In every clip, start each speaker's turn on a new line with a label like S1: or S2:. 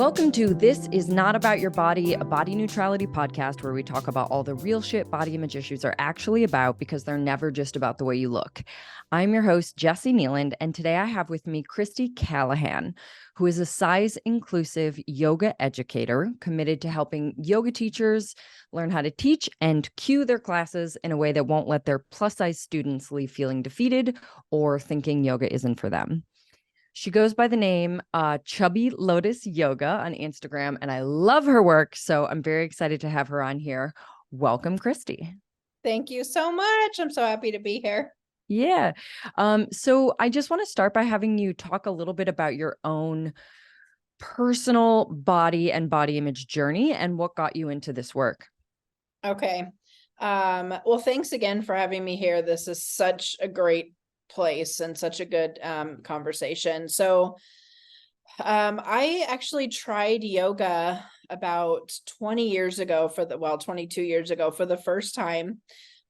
S1: Welcome to This Is Not About Your Body, a body neutrality podcast where we talk about all the real shit body image issues are actually about because they're never just about the way you look. I'm your host, Jessie Nealand, and today I have with me Christy Calahan, who is a size-inclusive yoga educator committed to helping yoga teachers learn how to teach and cue their classes in a way that won't let their plus-size students leave feeling defeated or thinking yoga isn't for them. She goes by the name Chubby Lotus Yoga on Instagram, and I love her work, so I'm very excited to have her on here. Welcome, Christy.
S2: Thank you so much. I'm so happy to be here.
S1: Yeah. So I just want to start by having you talk a little bit about your own personal body and body image journey and what got you into this work.
S2: Okay. Well, thanks again for having me here. This is such a great place and such a good conversation. So I actually tried yoga about 20 years ago 22 years ago for the first time.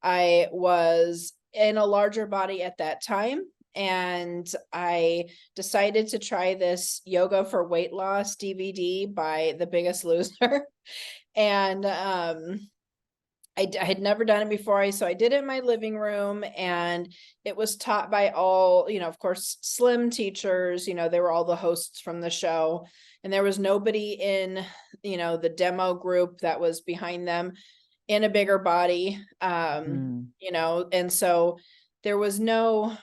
S2: I was in a larger body at that time, and I decided to try this yoga for weight loss DVD by The Biggest Loser. And I had never done it before. So I did it in my living room, and it was taught by all, of course, slim teachers. They were all the hosts from the show, and there was nobody in, the demo group that was behind them in a bigger body. And so there was no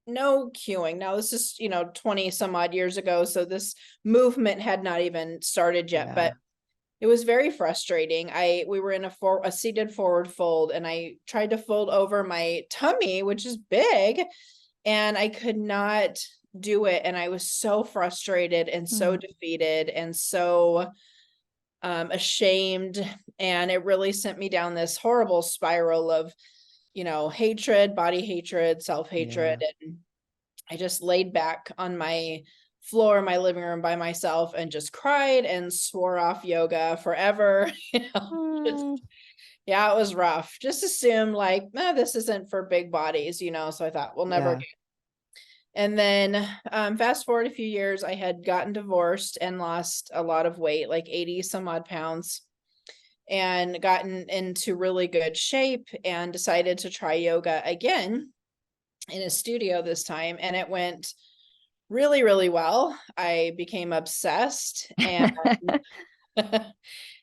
S2: cueing. Now this is, 20 some odd years ago. So this movement had not even started yet, but it was very frustrating. We were in a seated forward fold, and I tried to fold over my tummy, which is big, and I could not do it. And I was so frustrated and so defeated and so ashamed. And it really sent me down this horrible spiral of, hatred, body hatred, self-hatred. And I just laid back on my floor in my living room by myself and just cried and swore off yoga forever. It was rough. Just assumed this isn't for big bodies, so I thought we'll never again. And then fast forward a few years, I had gotten divorced and lost a lot of weight, like 80 some odd pounds, and gotten into really good shape and decided to try yoga again in a studio this time. And it went really, really well. I became obsessed, and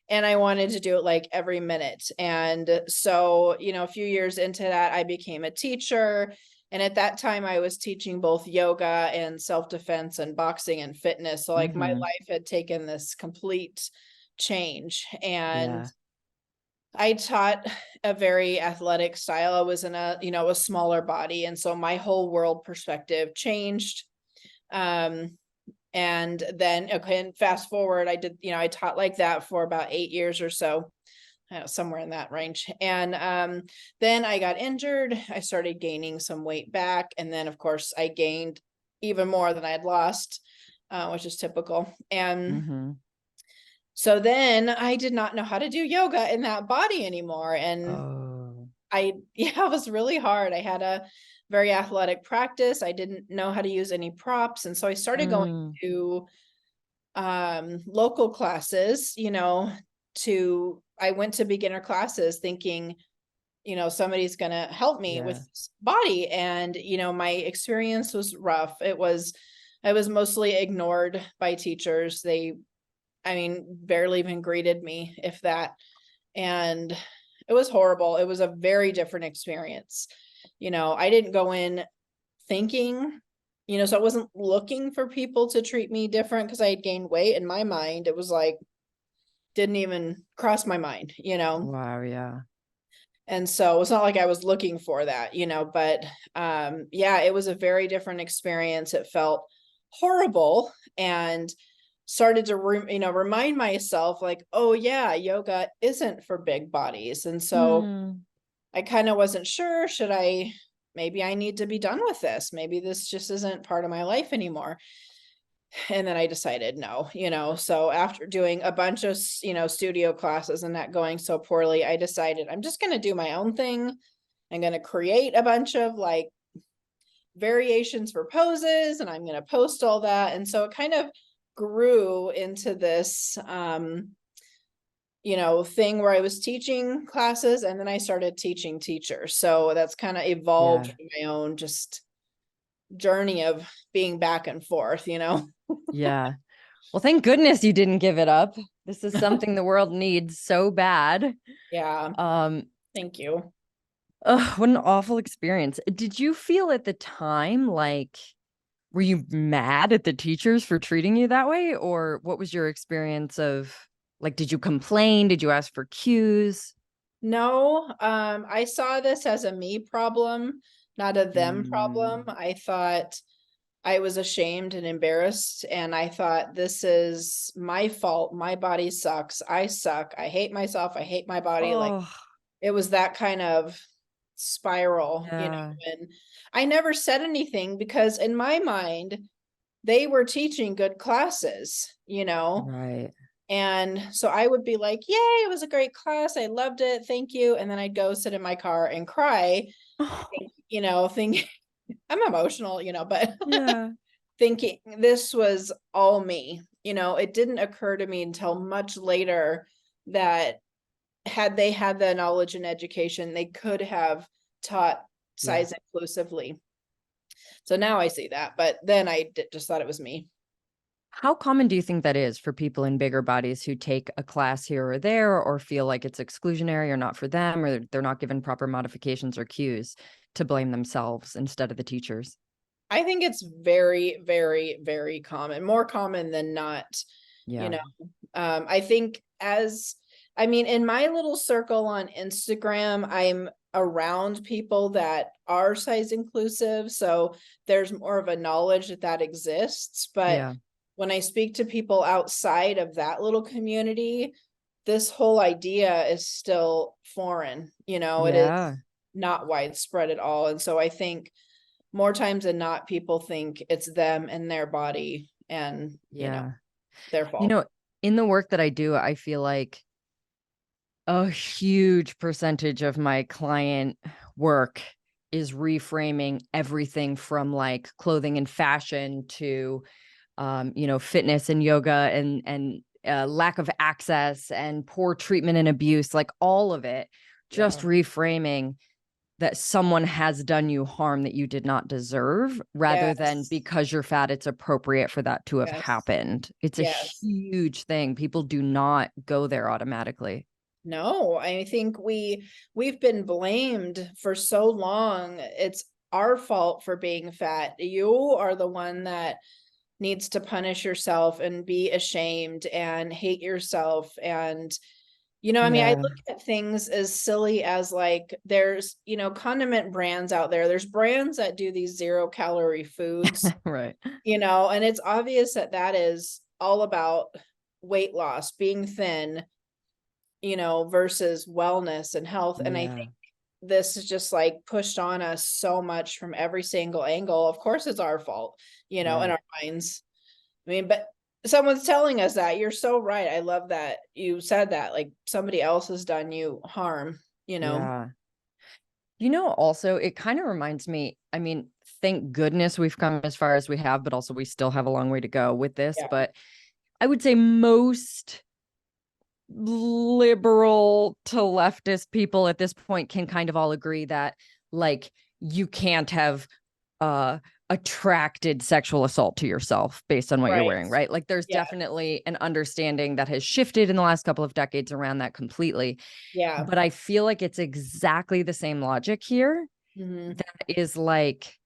S2: and I wanted to do it like every minute. And so, a few years into that, I became a teacher. And at that time, I was teaching both yoga and self-defense and boxing and fitness. So my life had taken this complete change. And I taught a very athletic style. I was in a smaller body. And so my whole world perspective changed. And then, and fast forward, I taught like that for about 8 years or so, somewhere in that range. And then I got injured. I started gaining some weight back. And then, of course, I gained even more than I had lost, which is typical. And so then I did not know how to do yoga in that body anymore. And it was really hard. I had a very athletic practice. I didn't know how to use any props. And so I started going to local classes, I went to beginner classes thinking, somebody's going to help me with this body. And, my experience was rough. I was mostly ignored by teachers. They barely even greeted me, if that. And it was horrible. It was a very different experience. I didn't go in thinking, so I wasn't looking for people to treat me different because I had gained weight. In my mind, it was like, didn't even cross my mind,
S1: Wow, yeah.
S2: And so it's not like I was looking for that, but it was a very different experience. It felt horrible, and started to remind myself like, oh yeah, yoga isn't for big bodies. And so I kind of wasn't sure, maybe I need to be done with this. Maybe this just isn't part of my life anymore. And then I decided no, so after doing a bunch of, studio classes and that going so poorly, I decided I'm just going to do my own thing. I'm going to create a bunch of variations for poses, and I'm going to post all that. And so it kind of grew into this, thing where I was teaching classes and then I started teaching teachers. So that's kind of evolved
S1: Yeah.
S2: from my own just journey of being back and forth,
S1: Yeah. Well, thank goodness you didn't give it up. This is something the world needs so bad.
S2: Yeah.
S1: Um,
S2: Thank you.
S1: what an awful experience. Did you feel at the time like, were you mad at the teachers for treating you that way? Or what was your experience of, like, did you complain? Did you ask for cues?
S2: No, I saw this as a me problem, not a them problem.
S1: Mm.
S2: I thought I was ashamed and embarrassed, and I thought this is my fault. My body sucks. I suck. I hate myself. I hate my body. Like
S1: Oh,
S2: it was that kind of spiral,
S1: yeah.
S2: and I never said anything because in my mind, they were teaching good classes.
S1: Right.
S2: And so I would be like, yay, it was a great class. I loved it. Thank you. And then I'd go sit in my car and cry, thinking I'm emotional, but
S1: Yeah.
S2: thinking this was all me. It didn't occur to me until much later that had they had the knowledge and education, they could have taught
S1: Yeah.
S2: size inclusively. So now I see that, but then just thought it was me.
S1: How common do you think that is for people in bigger bodies who take a class here or there, or feel like it's exclusionary or not for them, or they're not given proper modifications or cues, to blame themselves instead of the teachers?
S2: I think it's very, very, very common, more common than not. You
S1: Yeah.
S2: know, I think in my little circle on Instagram, I'm around people that are size inclusive. So there's more of a knowledge that exists. But
S1: Yeah.
S2: when I speak to people outside of that little community, this whole idea is still foreign. It is
S1: Yeah.
S2: not widespread at all. And so I think more times than not, people think it's them and their body and,
S1: Yeah.
S2: their
S1: You
S2: fault.
S1: know, in the work that I do, I feel like a huge percentage of my client work is reframing everything from like clothing and fashion to fitness and yoga and lack of access and poor treatment and abuse, like all of it, just
S2: Yeah.
S1: reframing that someone has done you harm that you did not deserve, rather than
S2: Yes.
S1: because you're fat, it's appropriate for that to have
S2: Yes.
S1: happened. It's a
S2: Yes.
S1: huge thing. People do not go there automatically.
S2: No, I think we've been blamed for so long. It's our fault for being fat. You are the one that needs to punish yourself and be ashamed and hate yourself. And I
S1: Yeah.
S2: look at things as silly as like there's, condiment brands out there. There's brands that do these 0-calorie foods,
S1: Right.
S2: and it's obvious that that is all about weight loss, being thin, versus wellness and health. And I
S1: Yeah.
S2: think this is just like pushed on us so much from every single angle. Of course, it's our fault, in
S1: Right.
S2: our minds. But someone's telling us that. You're so right. I love that you said that. Like somebody else has done you harm.
S1: Yeah. Also, it kind of reminds me, I mean, thank goodness we've come as far as we have, but also we still have a long way to go with this.
S2: Yeah.
S1: But I would say most liberal to leftist people at this point can kind of all agree that, like, you can't have uh attracted sexual assault to yourself based on what you're
S2: Right.
S1: wearing, right? Like there's
S2: Yeah.
S1: definitely an understanding that has shifted in the last couple of decades around that completely.
S2: Yeah.
S1: But I feel like it's exactly the same logic here.
S2: Hmm.
S1: That is like,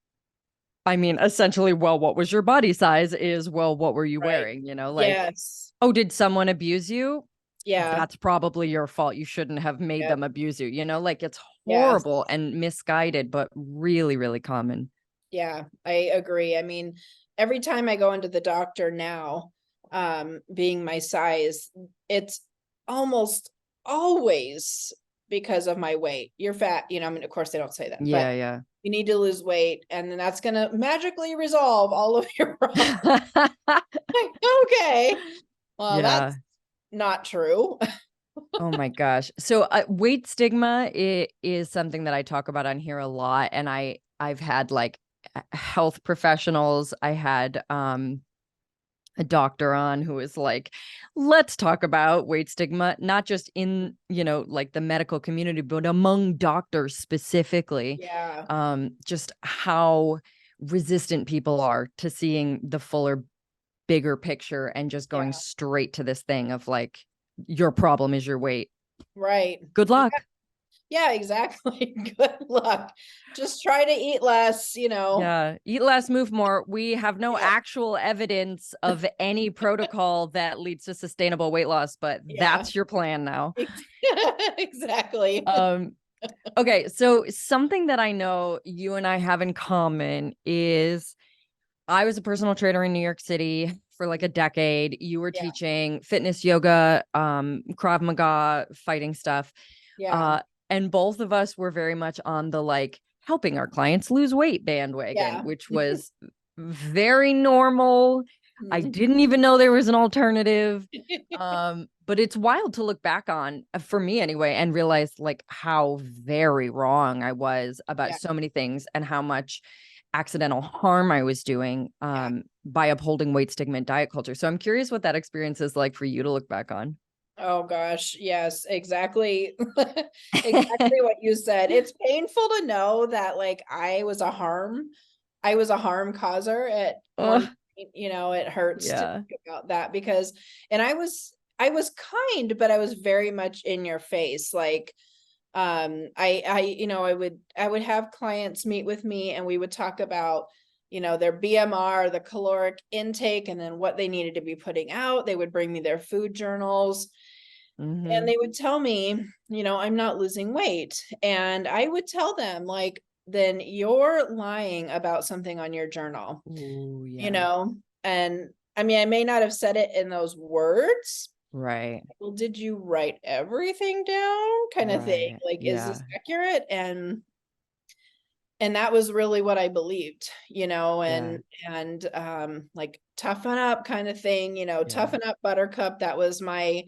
S1: I mean, essentially, well, what was your body size is, well, what were you
S2: Right.
S1: wearing? Like,
S2: Yes.
S1: oh, did someone abuse you?
S2: Yeah.
S1: That's probably your fault. You shouldn't have made
S2: Yep.
S1: them abuse you. Like it's
S2: Yes.
S1: horrible and misguided, but really, really common.
S2: Yeah, I agree. Every time I go into the doctor now, being my size, it's almost always because of my weight. You're fat, of course they don't say that, but
S1: Yeah,
S2: you need to lose weight and then that's going to magically resolve all of your problems.
S1: yeah.
S2: Okay. Well,
S1: Yeah.
S2: that's not true.
S1: Oh my gosh. So weight stigma is something that I talk about on here a lot. And I've had like health professionals. I had a doctor on who was like, let's talk about weight stigma, not just in, like the medical community, but among doctors specifically.
S2: Yeah.
S1: Just how resistant people are to seeing the fuller, bigger picture and just going
S2: Yeah.
S1: straight to this thing of like, your problem is your weight.
S2: Right.
S1: Good
S2: Yeah.
S1: luck.
S2: Yeah, exactly. Good luck. Just try to eat less,
S1: Yeah. Eat less, move more. We have no
S2: Yeah.
S1: actual evidence of any protocol that leads to sustainable weight loss, but
S2: Yeah.
S1: that's your plan now.
S2: Exactly.
S1: Um, okay. So something that I know you and I have in common is I was a personal trainer in New York City for like a decade. You were
S2: Yeah.
S1: teaching fitness, yoga, Krav Maga, fighting stuff.
S2: Yeah.
S1: Uh, and both of us were very much on the like helping our clients lose weight bandwagon,
S2: Yeah.
S1: which was very normal. I
S2: Mhm.
S1: didn't even know there was an alternative. But it's wild to look back on, for me anyway, and realize like how very wrong I was about
S2: Yeah.
S1: so many things and how much accidental harm I was doing
S2: Yeah.
S1: by upholding weight stigma and diet culture. So I'm curious what that experience is like for you to look back on.
S2: Oh gosh, yes, exactly. Exactly what you said. It's painful to know that like I was a harm causer at one
S1: Ugh,
S2: point, it hurts to
S1: yeah.
S2: think about that because and I was kind, but I was very much in your face. Like I would have clients meet with me and we would talk about their BMR, the caloric intake, and then what they needed to be putting out. They would bring me their food journals and
S1: Mm-hmm.
S2: they would tell me, I'm not losing weight. And I would tell them, like, then you're lying about something on your journal,
S1: Ooh,
S2: you
S1: yeah.
S2: know? And I mean, I may not have said it in those words.
S1: Right.
S2: Well, did you write everything down? Kind of thing.
S1: Right.
S2: Like, is this
S1: Yeah.
S2: accurate? And that was really what I believed,
S1: Yeah.
S2: and like toughen up kind of thing,
S1: Yeah.
S2: toughen up buttercup. That was my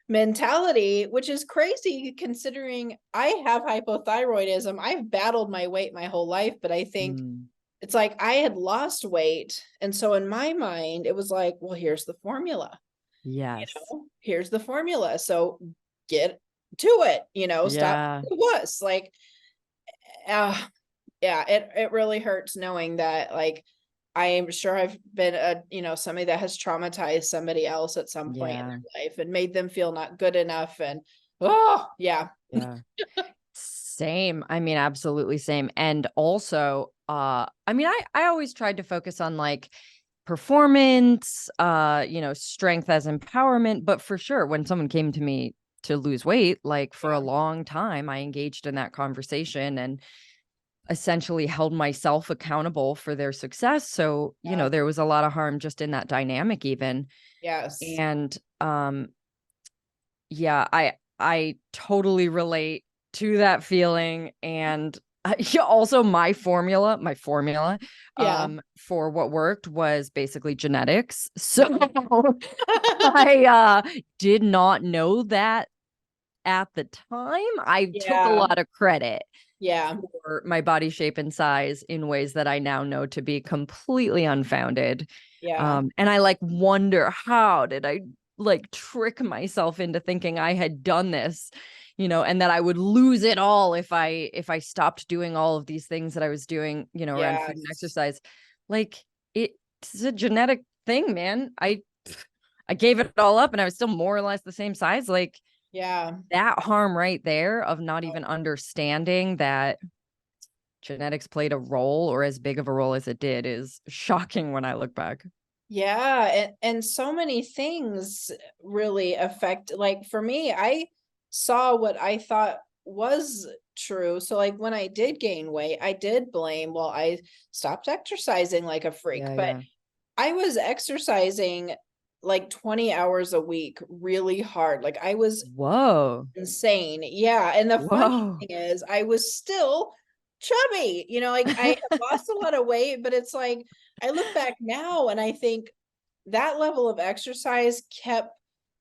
S2: mentality, which is crazy considering I have hypothyroidism. I've battled my weight my whole life, but I think
S1: Mm.
S2: it's like I had lost weight. And so in my mind, it was like, well, here's the formula,
S1: Yes.
S2: here's the formula. So get to it, stop
S1: Yeah.
S2: the wuss. Like, uh, yeah, it really hurts knowing that, like, I am sure I've been somebody that has traumatized somebody else at some point in
S1: Yeah.
S2: their life and made them feel not good enough. And oh yeah.
S1: Yeah. Same. I mean, absolutely same. And also, I mean, I always tried to focus on like performance, strength as empowerment. But for sure, when someone came to me to lose weight, like for a
S2: Yeah.
S1: long time, I engaged in that conversation and essentially held myself accountable for their success. So,
S2: Yeah.
S1: there was a lot of harm just in that dynamic even.
S2: Yes.
S1: And yeah, I totally relate to that feeling. And yeah, also my formula
S2: Yeah.
S1: for what worked was basically genetics. So I did not know that at the time. I took a
S2: Yeah.
S1: lot of credit
S2: Yeah.
S1: for my body shape and size in ways that I now know to be completely unfounded.
S2: Yeah.
S1: And I like wonder, how did I like trick myself into thinking I had done this, and that I would lose it all if I stopped doing all of these things that I was doing, around food and
S2: Yes.
S1: exercise. Like it's a genetic thing, man. I gave it all up and I was still more or less the same size. Like
S2: Yeah.
S1: that harm right there of not even understanding that genetics played a role or as big of a role as it did is shocking when I look back.
S2: Yeah. And so many things really affect, like for me, I saw what I thought was true. So like when I did gain weight, I did blame, well, I stopped exercising like a freak,
S1: Yeah,
S2: but
S1: yeah.
S2: I was exercising like 20 hours a week really hard. Like I was
S1: Whoa.
S2: insane. Yeah. And the funny
S1: Whoa.
S2: thing is, I was still chubby, like I had lost a lot of weight, but it's like I look back now and I think that level of exercise kept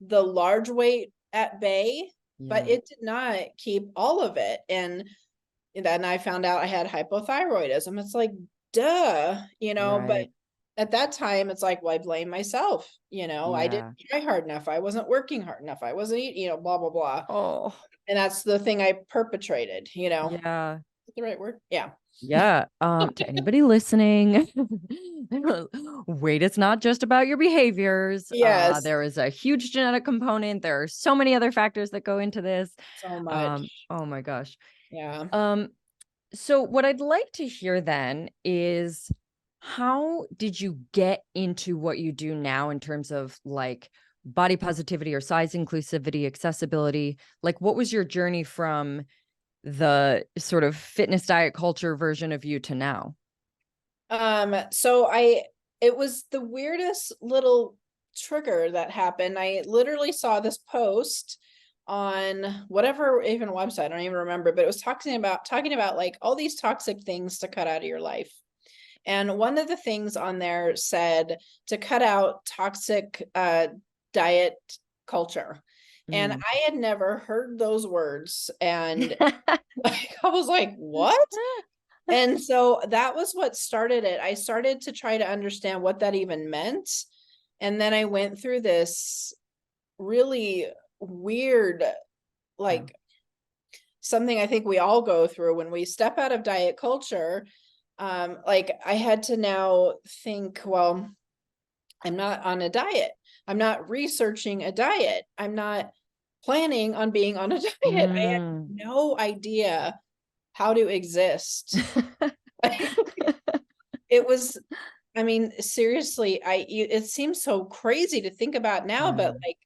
S2: the large weight at bay, but
S1: Yeah.
S2: it did not keep all of it. And then I found out I had hypothyroidism. It's like, duh, but
S1: Right.
S2: at that time, it's like, well, I blame myself. I didn't
S1: Yeah.
S2: try hard enough. I wasn't working hard enough. I wasn't eating, blah, blah, blah.
S1: Oh,
S2: And that's the thing I perpetrated, Is
S1: yeah.
S2: that the right word? Yeah.
S1: Yeah. To anybody listening, weight is not just about your behaviors.
S2: Yes.
S1: There is a huge genetic component. There are so many other factors that go into this.
S2: So much.
S1: Oh my gosh.
S2: Yeah.
S1: Um, so what I'd like to hear then is, how did you get into what you do now in terms of like body positivity or size inclusivity, accessibility? Like, what was your journey from the sort of fitness diet culture version of you to now?
S2: So it was the weirdest little trigger that happened. I literally saw this post on whatever even website, I don't even remember, but it was talking about like all these toxic things to cut out of your life. And one of the things on there said to cut out toxic diet culture. And
S1: Mm.
S2: I had never heard those words. And I was like, what? And so that was what started it. I started to try to understand what that even meant. And then I went through this really weird,
S1: Yeah.
S2: like something I think we all go through when we step out of diet culture. Like I had to now think, well, I'm not on a diet. I'm not researching a diet. I'm not planning on being on a diet. I had
S1: Mm.
S2: no idea how to exist. It was, I mean, seriously, it seems so crazy to think about now, but
S1: Yeah.
S2: like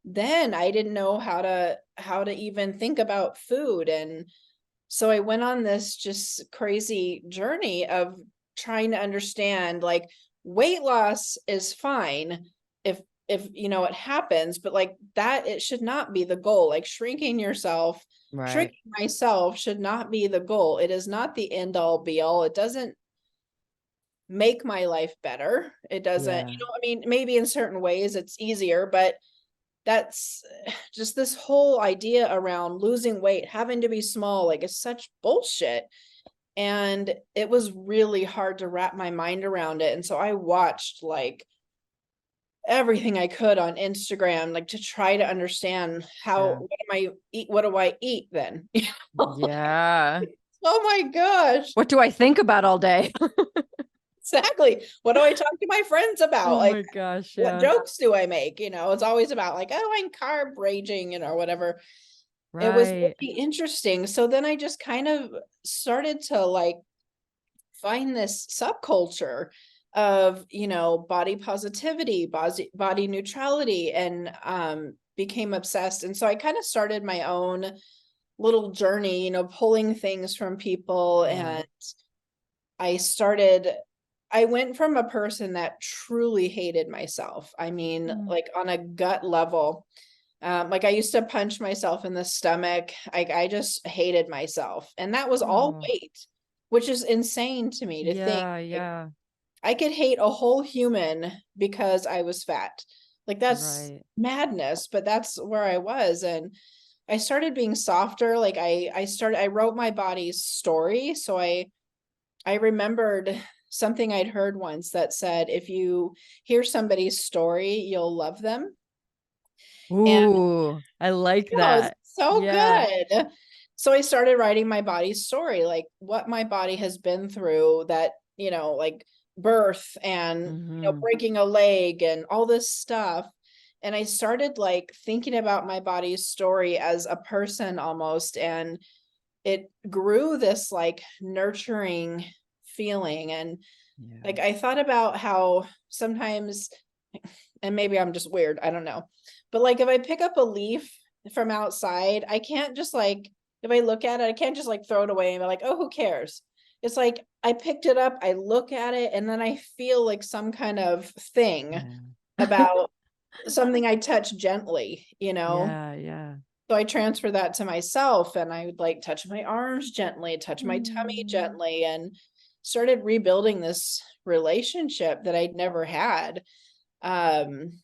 S2: then I didn't know how to even think about food. And so I went on this just crazy journey of trying to understand, like, weight loss is fine if it happens, but like that, it should not be the goal. Like
S1: Right.
S2: shrinking myself should not be the goal. It is not the end all be all. It doesn't make my life better. It doesn't,
S1: Yeah.
S2: I mean, maybe in certain ways it's easier, but that's just this whole idea around losing weight, having to be small, like it's such bullshit. And it was really hard to wrap my mind around it. And so I watched like everything I could on Instagram, like to try to understand
S1: Yeah.
S2: what do I eat then?
S1: Yeah.
S2: Oh my gosh.
S1: What do I think about all day?
S2: Exactly. What do I talk to my friends about?
S1: Oh
S2: Like,
S1: my gosh.
S2: what
S1: Yeah.
S2: jokes do I make? It's always about like, oh, I'm carb raging, whatever. It was
S1: Right.
S2: really interesting. So then I just kind of started to like find this subculture of, body positivity, body neutrality, and became obsessed. And so I kind of started my own little journey, pulling things from people.
S1: Yeah.
S2: And I went from a person that truly hated myself. I mean,
S1: Mm.
S2: like on a gut level. Like I used to punch myself in the stomach. I just hated myself. And that was all
S1: Oh.
S2: weight, which is insane to me to think
S1: Yeah.
S2: like
S1: Yeah.
S2: I could hate a whole human because I was fat. Like that's
S1: Right.
S2: madness, but that's where I was. And I started being softer. Like I wrote my body's story. So I remembered something I'd heard once that said, if you hear somebody's story, you'll love them. And
S1: Ooh, I like
S2: it was
S1: that.
S2: so
S1: Yeah.
S2: good. So I started writing my body's story, like what my body has been through, that, like birth and,
S1: Hmm.
S2: breaking a leg and all this stuff. And I started like thinking about my body's story as a person almost. And it grew this like nurturing feeling. And
S1: Yeah.
S2: like I thought about how sometimes, and maybe I'm just weird, I don't know, but like if I pick up a leaf from outside, I can't just like, if I look at it, I can't just like throw it away and be like, oh, who cares? It's like I picked it up, I look at it, and then I feel like some kind of thing
S1: Yeah.
S2: about something I touch gently.
S1: Yeah. Yeah.
S2: So I transfer that to myself, and I would like touch my arms gently, touch my tummy
S1: Mm.
S2: gently, and started rebuilding this relationship that I'd never had. Um,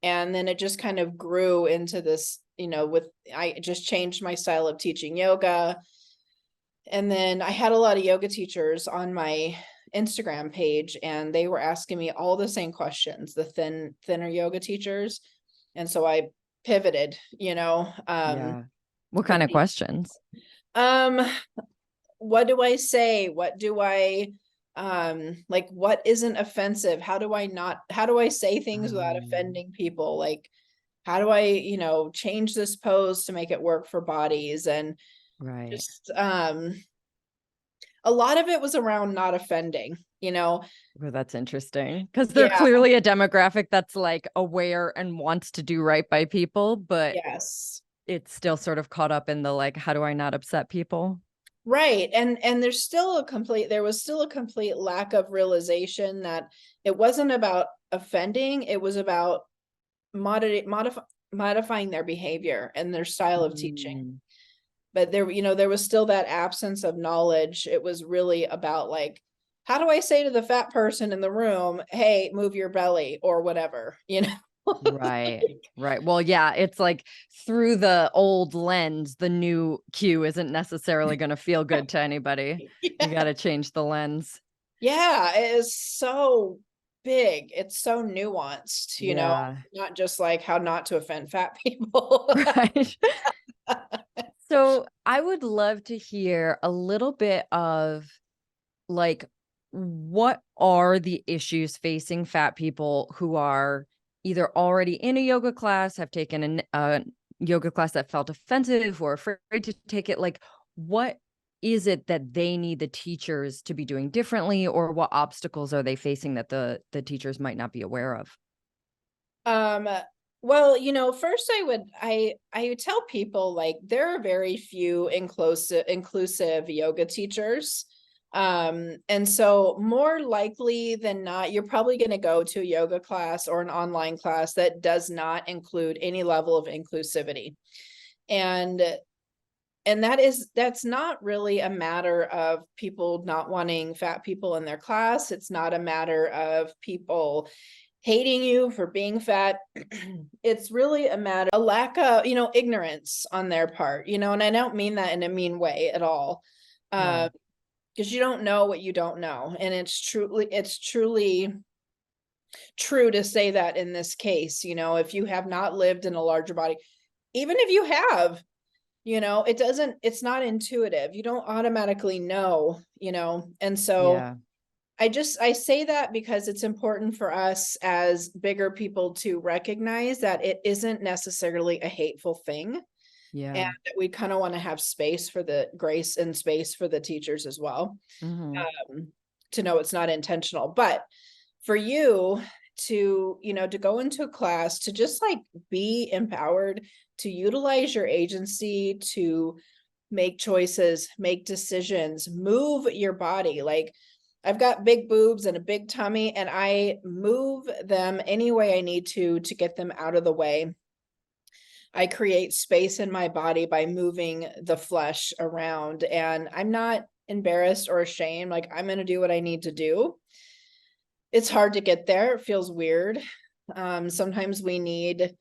S2: and then it just kind of grew into this, I just changed my style of teaching yoga. And then I had a lot of yoga teachers on my Instagram page, and they were asking me all the same questions, the thinner yoga teachers. And so I pivoted,
S1: Yeah. What kind of questions?
S2: um, what do I say? What do I, like, what isn't offensive? How do I say things without offending people? Like, how do I, change this pose to make it work for bodies? And
S1: Right.
S2: just, a lot of it was around not offending.
S1: Well, that's interesting because they're
S2: Yeah.
S1: clearly a demographic that's like aware and wants to do right by people, but
S2: Yes.
S1: it's still sort of caught up in the like, how do I not upset people?
S2: Right. And there was still a complete lack of realization that it wasn't about offending, it was about modifying their behavior and their style of teaching.
S1: Mm.
S2: But there was still that absence of knowledge. It was really about like, how do I say to the fat person in the room, hey, move your belly or whatever?
S1: Right. Right. Well, yeah, it's like through the old lens, the new cue isn't necessarily going to feel good to anybody. You got to change the lens.
S2: Yeah, it is so big. It's so nuanced,
S1: Yeah.
S2: not just like how not to offend fat people.
S1: Right. So I would love to hear a little bit of like, what are the issues facing fat people who are either already in a yoga class, have taken a yoga class that felt offensive or afraid to take it? Like, what is it that they need the teachers to be doing differently, or what obstacles are they facing that the teachers might not be aware of?
S2: Um, well, first I would tell people like there are very few inclusive yoga teachers. And so more likely than not, you're probably going to go to a yoga class or an online class that does not include any level of inclusivity. And that's not really a matter of people not wanting fat people in their class. It's not a matter of people hating you for being fat. It's really a lack of, ignorance on their part, and I don't mean that in a mean way at all.
S1: Yeah.
S2: Because you don't know what you don't know. And it's truly true to say that in this case, if you have not lived in a larger body, even if you have, it's not intuitive. You don't automatically know. And so
S1: Yeah.
S2: I say that because it's important for us as bigger people to recognize that it isn't necessarily a hateful thing. And
S1: Yeah.
S2: that we kind of want to have space for the grace and space for the teachers as well,
S1: Mm-hmm.
S2: to know it's not intentional. But for you to go into a class, to just like be empowered, to utilize your agency, to make choices, make decisions, move your body. Like I've got big boobs and a big tummy, and I move them any way I need to get them out of the way. I create space in my body by moving the flesh around, and I'm not embarrassed or ashamed. Like I'm going to do what I need to do. It's hard to get there. It feels weird. Sometimes we need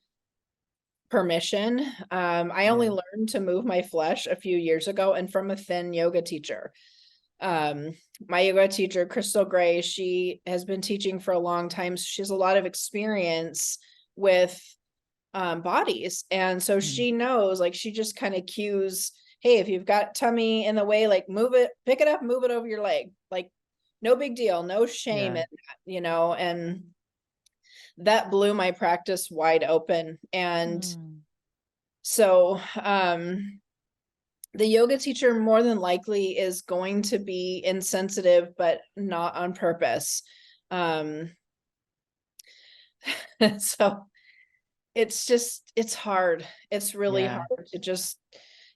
S2: permission. I only
S1: Yeah.
S2: learned to move my flesh a few years ago, and from a thin yoga teacher. My yoga teacher, Crystal Gray, she has been teaching for a long time. So she has a lot of experience with bodies. And so
S1: Mm.
S2: she knows, like, she just kind of cues, hey, if you've got tummy in the way, like move it, pick it up, move it over your leg. Like, no big deal, no shame
S1: Yeah.
S2: in that, and that blew my practice wide open. And
S1: Mm.
S2: so the yoga teacher more than likely is going to be insensitive, but not on purpose. So it's hard. It's really
S1: Yeah.
S2: hard to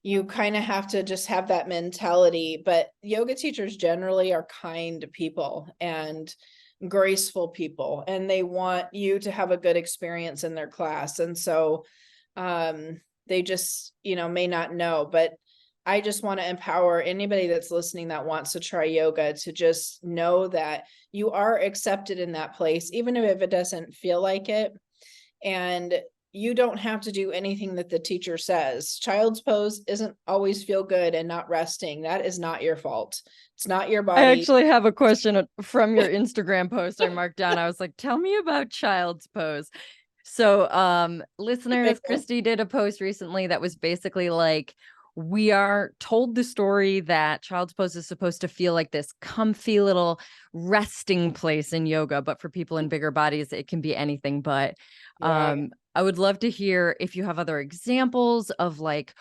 S2: you kind of have to just have that mentality. But yoga teachers generally are kind people and graceful people, and they want you to have a good experience in their class. And so they just, may not know, but I just want to empower anybody that's listening that wants to try yoga to just know that you are accepted in that place, even if it doesn't feel like it. And you don't have to do anything that the teacher says. Child's pose isn't always feel good and not resting. That is not your fault. It's not your
S1: I
S2: body.
S1: actually have a question from your Instagram post I marked down. I was like, tell me about child's pose. So, listeners, Christy did a post recently that was basically like, we are told the story that child's pose is supposed to feel like this comfy little resting place in yoga, but for people in bigger bodies, it can be anything but.
S2: Yeah.
S1: I would love to hear if you have other examples of like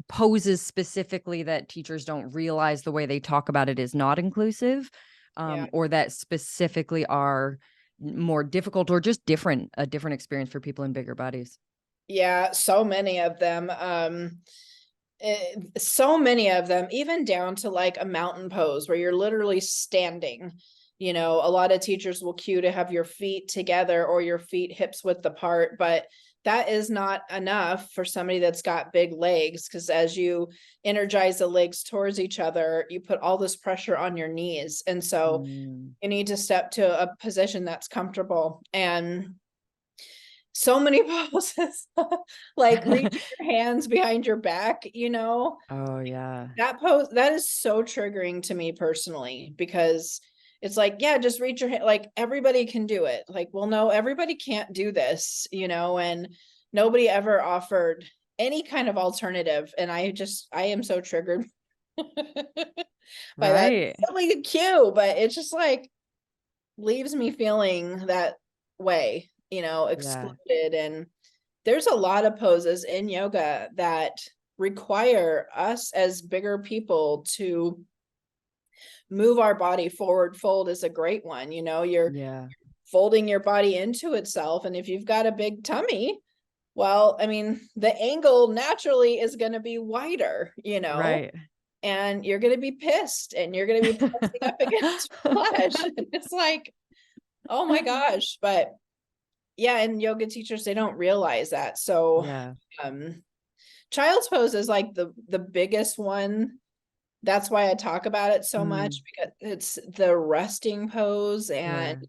S1: poses specifically that teachers don't realize the way they talk about it is not inclusive,
S2: Yeah.
S1: or that specifically are more difficult or just a different experience for people in bigger bodies.
S2: Yeah, so many of them. So many of them, even down to like a mountain pose where you're literally standing. You know, a lot of teachers will cue to have your feet together or your feet hips width apart, but that is not enough for somebody that's got big legs, because as you energize the legs towards each other, you put all this pressure on your knees. And so you need to step to a position that's comfortable. And so many poses, like reach your hands behind your back, you know,
S1: Oh yeah.
S2: that pose, that is so triggering to me personally, because it's like, yeah, just reach your hand, like everybody can do it. Like, well, no, everybody can't do this, you know, and nobody ever offered any kind of alternative. And I am so triggered by that.
S1: Right.
S2: It's only a cue, but it's just like leaves me feeling that way, you know,
S1: Yeah.
S2: excluded. And there's a lot of poses in yoga that require us as bigger people to move our body forward. Fold is a great one. You know, you're
S1: Yeah.
S2: folding your body into itself. And if you've got a big tummy, well, I mean, the angle naturally is going to be wider, you know,
S1: Right.
S2: and you're going to be pissed and you're going to be pressing up against flesh. It's like, oh my gosh. But yeah, and yoga teachers, they don't realize that. So
S1: Yeah.
S2: child's pose is like the biggest one. That's why I talk about it so much, because it's the resting pose. And
S1: Yeah.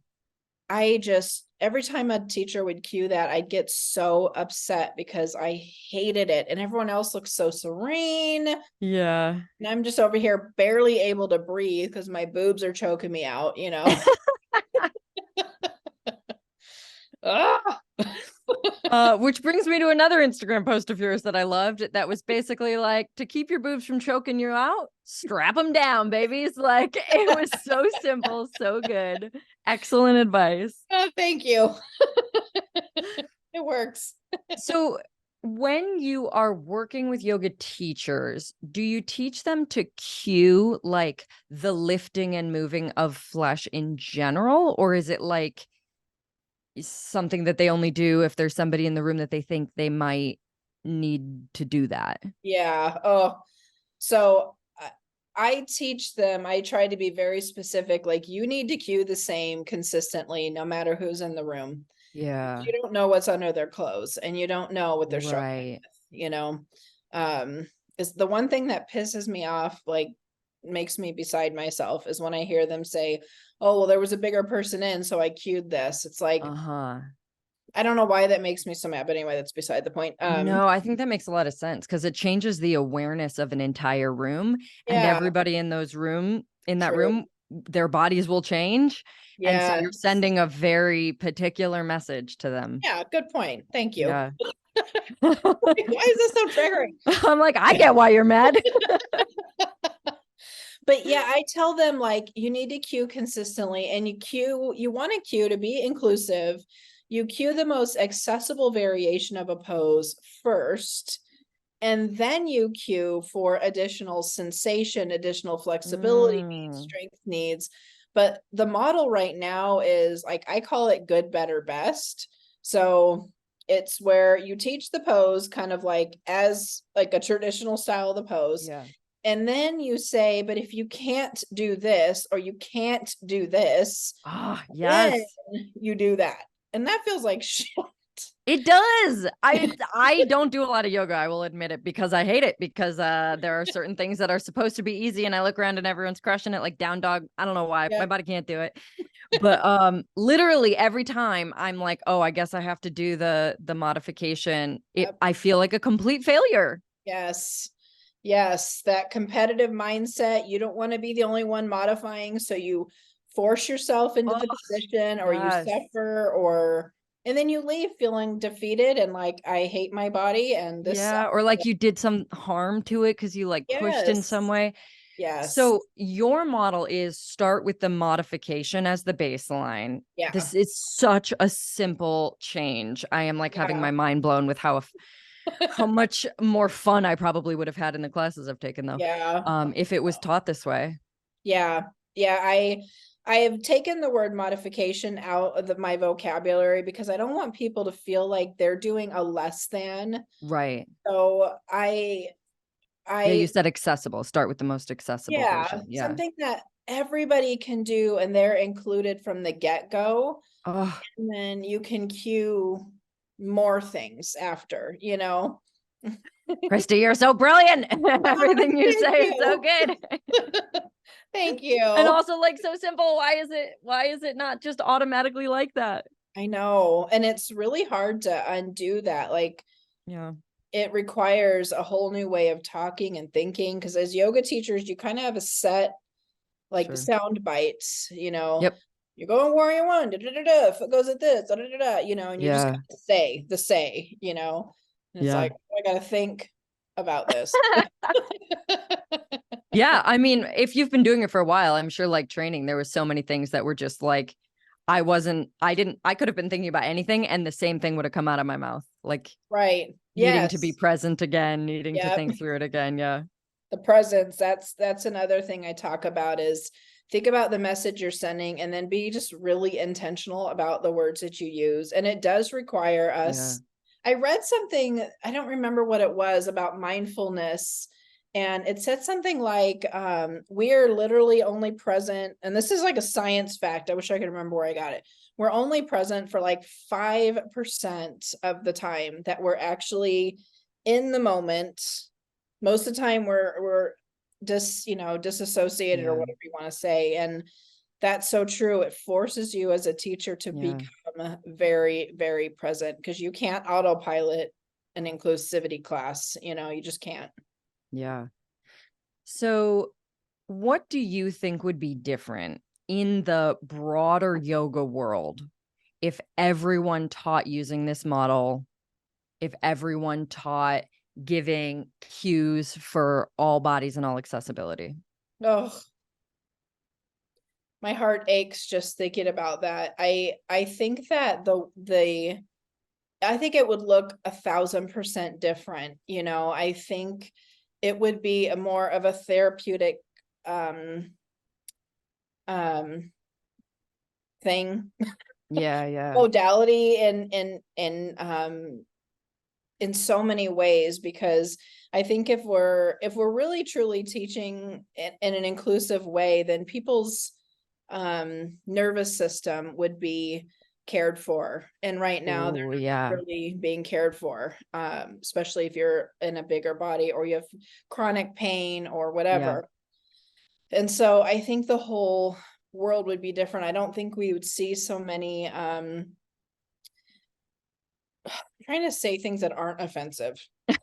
S2: I just, every time a teacher would cue that, I'd get so upset because I hated it. And everyone else looks so serene.
S1: Yeah.
S2: And I'm just over here barely able to breathe because my boobs are choking me out, you know? Ah!
S1: Which brings me to another Instagram post of yours that I loved. That was basically like, to keep your boobs from choking you out, strap them down, babies. Like, it was so simple, so good. Excellent advice.
S2: Oh, thank you. It works.
S1: So, when you are working with yoga teachers, do you teach them to cue like the lifting and moving of flesh in general? Or is it like something that they only do if there's somebody in the room that they think they might need to do that?
S2: Yeah. Oh, so I teach them, I try to be very specific, like you need to cue the same consistently, no matter who's in the room.
S1: Yeah.
S2: You don't know what's under their clothes and you don't know what they're struggling
S1: Right.
S2: with, you know? Is the one thing that pisses me off, like makes me beside myself, is when I hear them say, oh, well, there was a bigger person in, so I cued this. It's like,
S1: Uh-huh.
S2: I don't know why that makes me so mad, but anyway, that's beside the point.
S1: No, I think that makes a lot of sense because it changes the awareness of an entire room, and
S2: Yeah,
S1: everybody in that
S2: true.
S1: room, their bodies will change. And so
S2: Yeah.
S1: you're sending a very particular message to them.
S2: Yeah, good point. Thank you.
S1: Yeah.
S2: Why is this so triggering?
S1: I'm like, I get why you're mad.
S2: But yeah, I tell them like you need to cue consistently, and you want to cue to be inclusive. You cue the most accessible variation of a pose first, and then you cue for additional sensation, additional flexibility needs,
S1: Mm,
S2: strength needs. But the model right now is like, I call it good, better, best. So it's where you teach the pose kind of like as like a traditional style of the pose.
S1: yeah.
S2: And then you say, but if you can't do this, or you can't do this,
S1: Ah,
S2: then
S1: yes.
S2: you do that. And that feels like shit.
S1: It does. I don't do a lot of yoga, I will admit it, because I hate it, because there are certain things that are supposed to be easy and I look around and everyone's crushing it like down dog. I don't know why.
S2: Yeah.
S1: My body can't do it. But literally every time I'm like, oh, I guess I have to do the modification,
S2: Yep.
S1: I feel like a complete failure.
S2: Yes. Yes. That competitive mindset. You don't want to be the only one modifying. So you force yourself into
S1: Oh,
S2: the position, or you
S1: yes.
S2: suffer, and then you leave feeling defeated and like, I hate my body and this
S1: Yeah.
S2: sucks.
S1: Or like you did some harm to it because you like pushed in some
S2: Yes.
S1: way.
S2: Yes.
S1: So your model is start with the modification as the baseline.
S2: Yeah.
S1: This is such a simple change. I am like having
S2: Yeah.
S1: my mind blown with how much more fun I probably would have had in the classes I've taken though.
S2: Yeah.
S1: If it was taught this way.
S2: Yeah. Yeah. I have taken the word modification out of my vocabulary because I don't want people to feel like they're doing a less than.
S1: Right.
S2: So
S1: Yeah, you
S2: I
S1: said accessible. Start with the most accessible
S2: yeah,
S1: version. Yeah.
S2: something that everybody can do and they're included from the get-go.
S1: Oh,
S2: And then you can cue more things after, you know?
S1: Christy, you're so brilliant. Everything you
S2: Thank
S1: say is so
S2: you.
S1: good.
S2: Thank
S1: And
S2: you.
S1: also like so simple. Why is it not just automatically like that?
S2: I know. And it's really hard to undo that. Like,
S1: Yeah,
S2: it requires a whole new way of talking and thinking. Because as yoga teachers, you kind of have a set, like,
S1: sure.
S2: sound bites,
S1: Yep.
S2: you're going warrior one, da, da, da, da, foot goes at this, da, da, da, da, and you just
S1: Yeah.
S2: gotta say and it's
S1: Yeah.
S2: like, I gotta think about this.
S1: Yeah. I mean, if you've been doing it for a while, I'm sure like training, there was so many things that were just like, I could have been thinking about anything and the same thing would have come out of my mouth. Like
S2: Right.
S1: needing to be
S2: Yes.
S1: present again, needing to
S2: Yep.
S1: think through it again. Yeah.
S2: The presence, that's another thing I talk about, is think about the message you're sending and then be just really intentional about the words that you use. And it does require
S1: Yeah.
S2: us. I read something, I don't remember what it was, about mindfulness, and it said something like, we are literally only present, and this is like a science fact, I wish I could remember where I got it. We're only present for like 5% of the time that we're actually in the moment. Most of the time we're disassociated, or
S1: Yeah.
S2: whatever you want to say. And that's so true. It forces you as a teacher to
S1: Yeah.
S2: become very, very present, because you can't autopilot an inclusivity class. You just can't.
S1: Yeah. So what do you think would be different in the broader yoga world if everyone taught using this model, if everyone taught giving cues for all bodies and all accessibility?
S2: Oh, my heart aches just thinking about that. I think that I think it would look 1,000% different. I think it would be a more of a therapeutic um um thing,
S1: Yeah, yeah,
S2: modality, in so many ways, because I think if we're really truly teaching in an inclusive way, then people's nervous system would be cared for. And right now they're
S1: oh
S2: not
S1: yeah,
S2: really being cared for, especially if you're in a bigger body or you have chronic pain or
S1: yeah.
S2: whatever. And so I think the whole world would be different. I don't think we would see so many trying to say things that aren't offensive.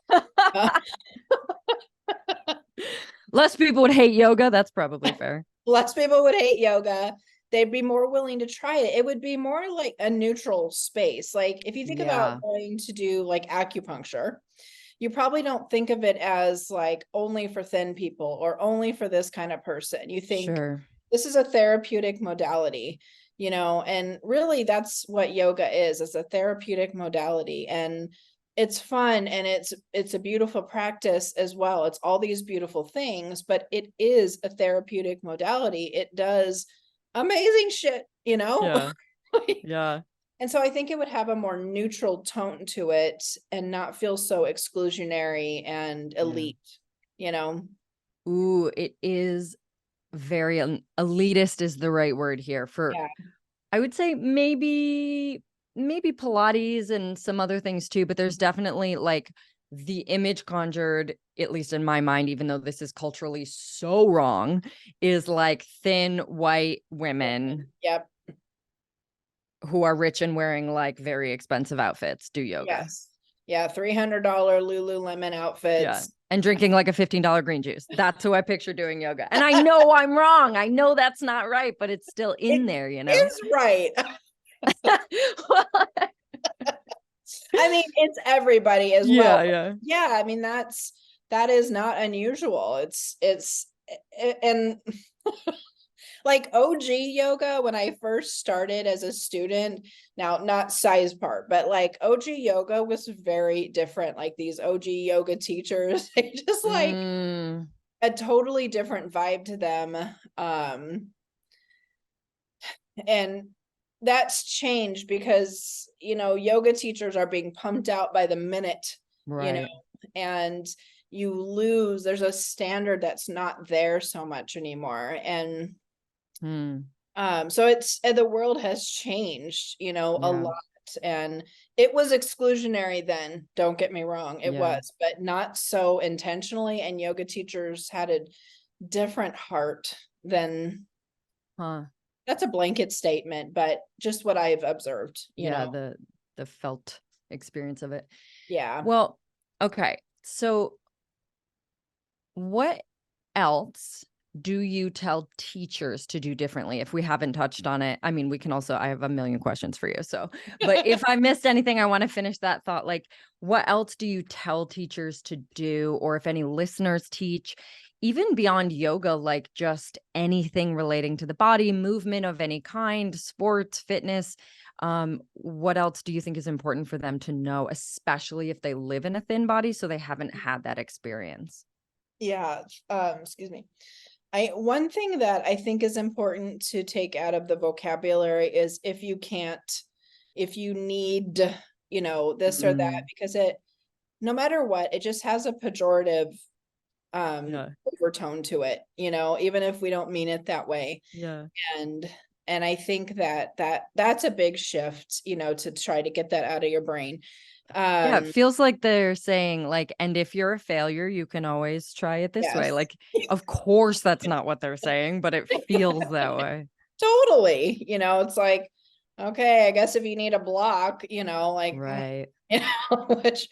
S2: Uh,
S1: Less people would hate yoga. That's probably fair.
S2: Less people would hate yoga. They'd be more willing to try it. It would be more like a neutral space. Like, if you think
S1: Yeah,
S2: about going to do like acupuncture, you probably don't think of it as like only for thin people or only for this kind of person. You think
S1: sure.
S2: this is a therapeutic modality, and really that's what yoga is. It's a therapeutic modality, and it's fun, and it's a beautiful practice as well. It's all these beautiful things, but it is a therapeutic modality. It does amazing shit.
S1: Yeah, yeah.
S2: And so I think it would have a more neutral tone to it and not feel so exclusionary and
S1: Yeah.
S2: elite.
S1: Ooh, it is very elitist is the right word here for
S2: Yeah.
S1: I would say maybe Pilates and some other things too, but there's definitely like the image conjured, at least in my mind, even though this is culturally so wrong, is like thin white women
S2: Yep.
S1: who are rich and wearing like very expensive outfits do yoga.
S2: Yes. Yeah, $300 Lululemon
S1: Yeah.
S2: outfits.
S1: And drinking like a $15 green juice. That's who I picture doing yoga. And I know I'm wrong. I know that's not right, but it's still in
S2: It
S1: there, you know?
S2: is right.
S1: Well,
S2: I mean, it's everybody as well.
S1: yeah, yeah.
S2: Yeah, I mean, that is not unusual. And like OG yoga, when I first started as a student, now not size part, but like OG yoga was very different. Like these OG yoga teachers, they just like a totally different vibe to them. And that's changed because, yoga teachers are being pumped out by the minute,
S1: Right.
S2: and there's a standard that's not there so much anymore. And so the world has changed, a lot. And it was exclusionary then, don't get me wrong, it was, but not so intentionally. And yoga teachers had a different heart than that's a blanket statement, but just what I've observed, you know.
S1: The felt experience of it.
S2: Yeah.
S1: Well, okay. So what else do you tell teachers to do differently if we haven't touched on it? I mean, I have a million questions for you. So, but if I missed anything, I want to finish that thought. Like, what else do you tell teachers to do? Or if any listeners teach, even beyond yoga, like just anything relating to the body, movement of any kind, sports, fitness. What else do you think is important for them to know, especially if they live in a thin body, so they haven't had that experience?
S2: Yeah. Excuse me. One thing that I think is important to take out of the vocabulary is if you need, this or that, because no matter what, it just has a pejorative overtone to it, even if we don't mean it that way.
S1: Yeah.
S2: And I think that's a big shift, to try to get that out of your brain.
S1: Yeah, it feels like they're saying like, and if you're a failure, you can always try it this way.
S2: Yes.
S1: Like, of course, that's not what they're saying, but it feels that way.
S2: Totally. It's like, okay, I guess if you need a block, like,
S1: Right.
S2: which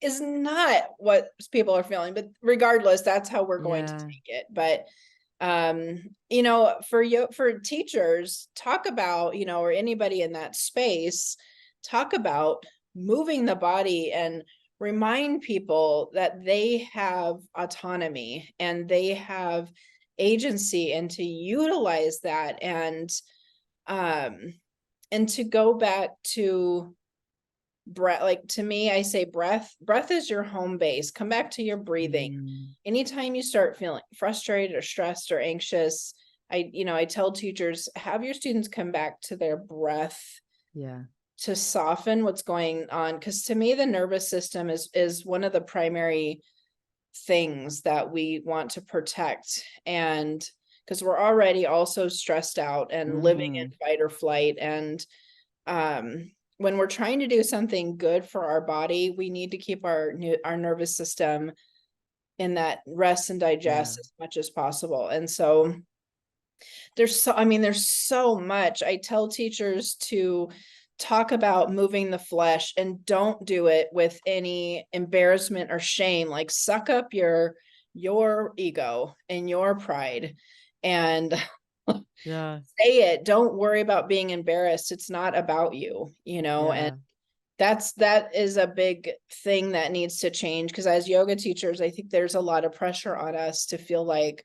S2: is not what people are feeling, but regardless, that's how we're going to
S1: Yeah.
S2: take it. But, for teachers, talk about, or anybody in that space, talk about moving the body and remind people that they have autonomy and they have agency, and to utilize that, and to go back to breath. Like, to me, I say breath is your home base. Come back to your breathing. Anytime you start feeling frustrated or stressed or anxious, I tell teachers, have your students come back to their breath.
S1: Yeah.
S2: To soften what's going on, because to me the nervous system is one of the primary things that we want to protect, and because we're already also stressed out and living in fight or flight, and when we're trying to do something good for our body, we need to keep our nervous system in that rest and digest as much as possible. And so there's so much. I tell teachers to talk about moving the flesh, and don't do it with any embarrassment or shame. Like, suck up your ego and your pride, and say it. Don't worry about being embarrassed. It's not about you, and that is a big thing that needs to change, because as yoga teachers, I think there's a lot of pressure on us to feel like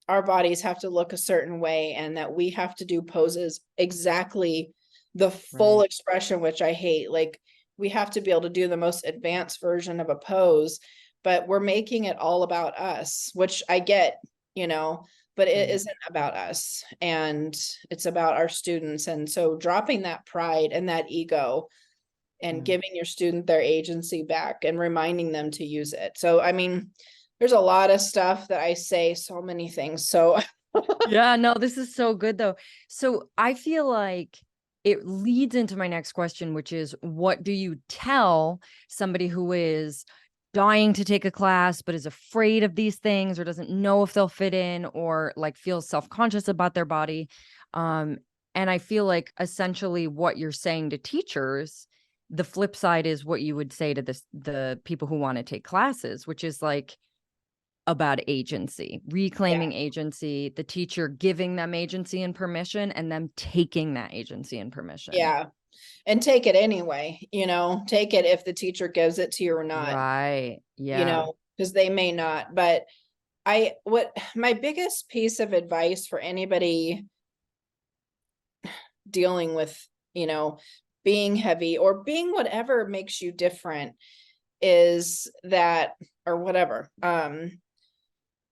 S2: our bodies have to look a certain way, and that we have to do poses exactly the full expression, which I hate. Like, we have to be able to do the most advanced version of a pose, but we're making it all about us, which I get, but it isn't about us, and it's about our students. And so dropping that pride and that ego, and giving your student their agency back, and reminding them to use it. So, there's a lot of stuff that I say, so many things. So
S1: Yeah, no, this is so good though. So I feel like it leads into my next question, which is, what do you tell somebody who is dying to take a class, but is afraid of these things, or doesn't know if they'll fit in, or like feels self-conscious about their body? And I feel like essentially what you're saying to teachers, the flip side is what you would say to the people who want to take classes, which is like about agency, reclaiming agency, the teacher giving them agency and permission, and them taking that agency and permission.
S2: Yeah. And take it anyway, take it if the teacher gives it to you or not,
S1: Right. Yeah.
S2: because they may not. But what my biggest piece of advice for anybody dealing with, being heavy or being whatever makes you different is that, or whatever,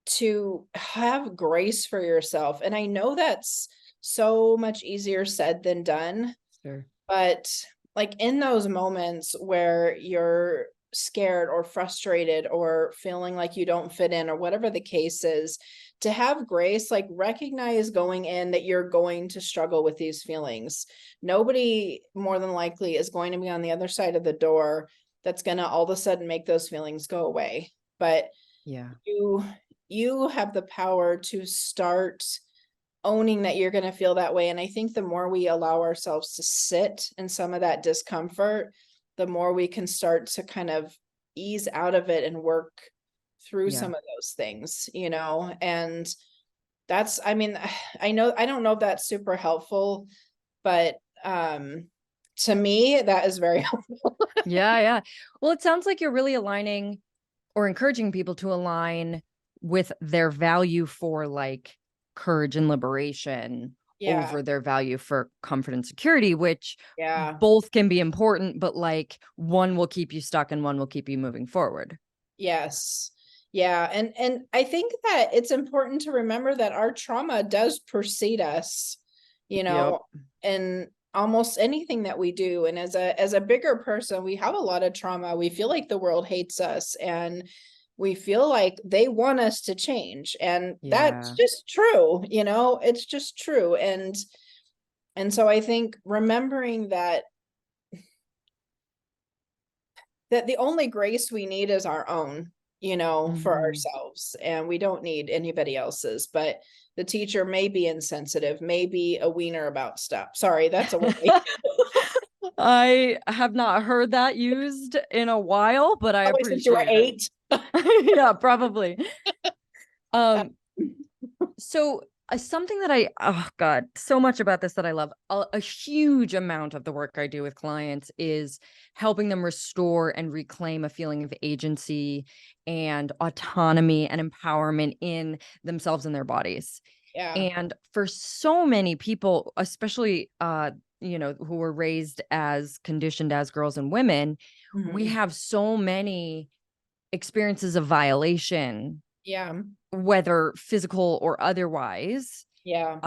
S2: to have grace for yourself. And I know that's so much easier said than done.
S1: Sure.
S2: But like in those moments where you're scared or frustrated or feeling like you don't fit in or whatever the case is, to have grace, like recognize going in that you're going to struggle with these feelings. Nobody more than likely is going to be on the other side of the door that's going to all of a sudden make those feelings go away. But
S1: yeah,
S2: you have the power to start owning that you're going to feel that way. And I think the more we allow ourselves to sit in some of that discomfort, the more we can start to kind of ease out of it and work through some of those things, and that's, I mean, I don't know if that's super helpful, but to me, that is very helpful.
S1: Yeah. Well, it sounds like you're really aligning or encouraging people to align with their value for like courage and liberation over their value for comfort and security, which both can be important, but like one will keep you stuck and one will keep you moving forward.
S2: Yes. Yeah. And I think that it's important to remember that our trauma does precede us, in almost anything that we do. And as a bigger person, we have a lot of trauma. We feel like the world hates us and we feel like they want us to change. And that's just true, it's just true. And so I think remembering that the only grace we need is our own, for ourselves, and we don't need anybody else's. But the teacher may be insensitive, may be a wiener about stuff. Sorry, that's a word.
S1: I have not heard that used in a while, but I appreciate it. 8. Yeah, probably. So something that oh God, so much about this that I love, a huge amount of the work I do with clients is helping them restore and reclaim a feeling of agency and autonomy and empowerment in themselves and their bodies.
S2: Yeah.
S1: And for so many people, especially, who were raised as conditioned as girls and women, we have so many experiences of violation.
S2: Yeah.
S1: Whether physical or otherwise.
S2: Yeah.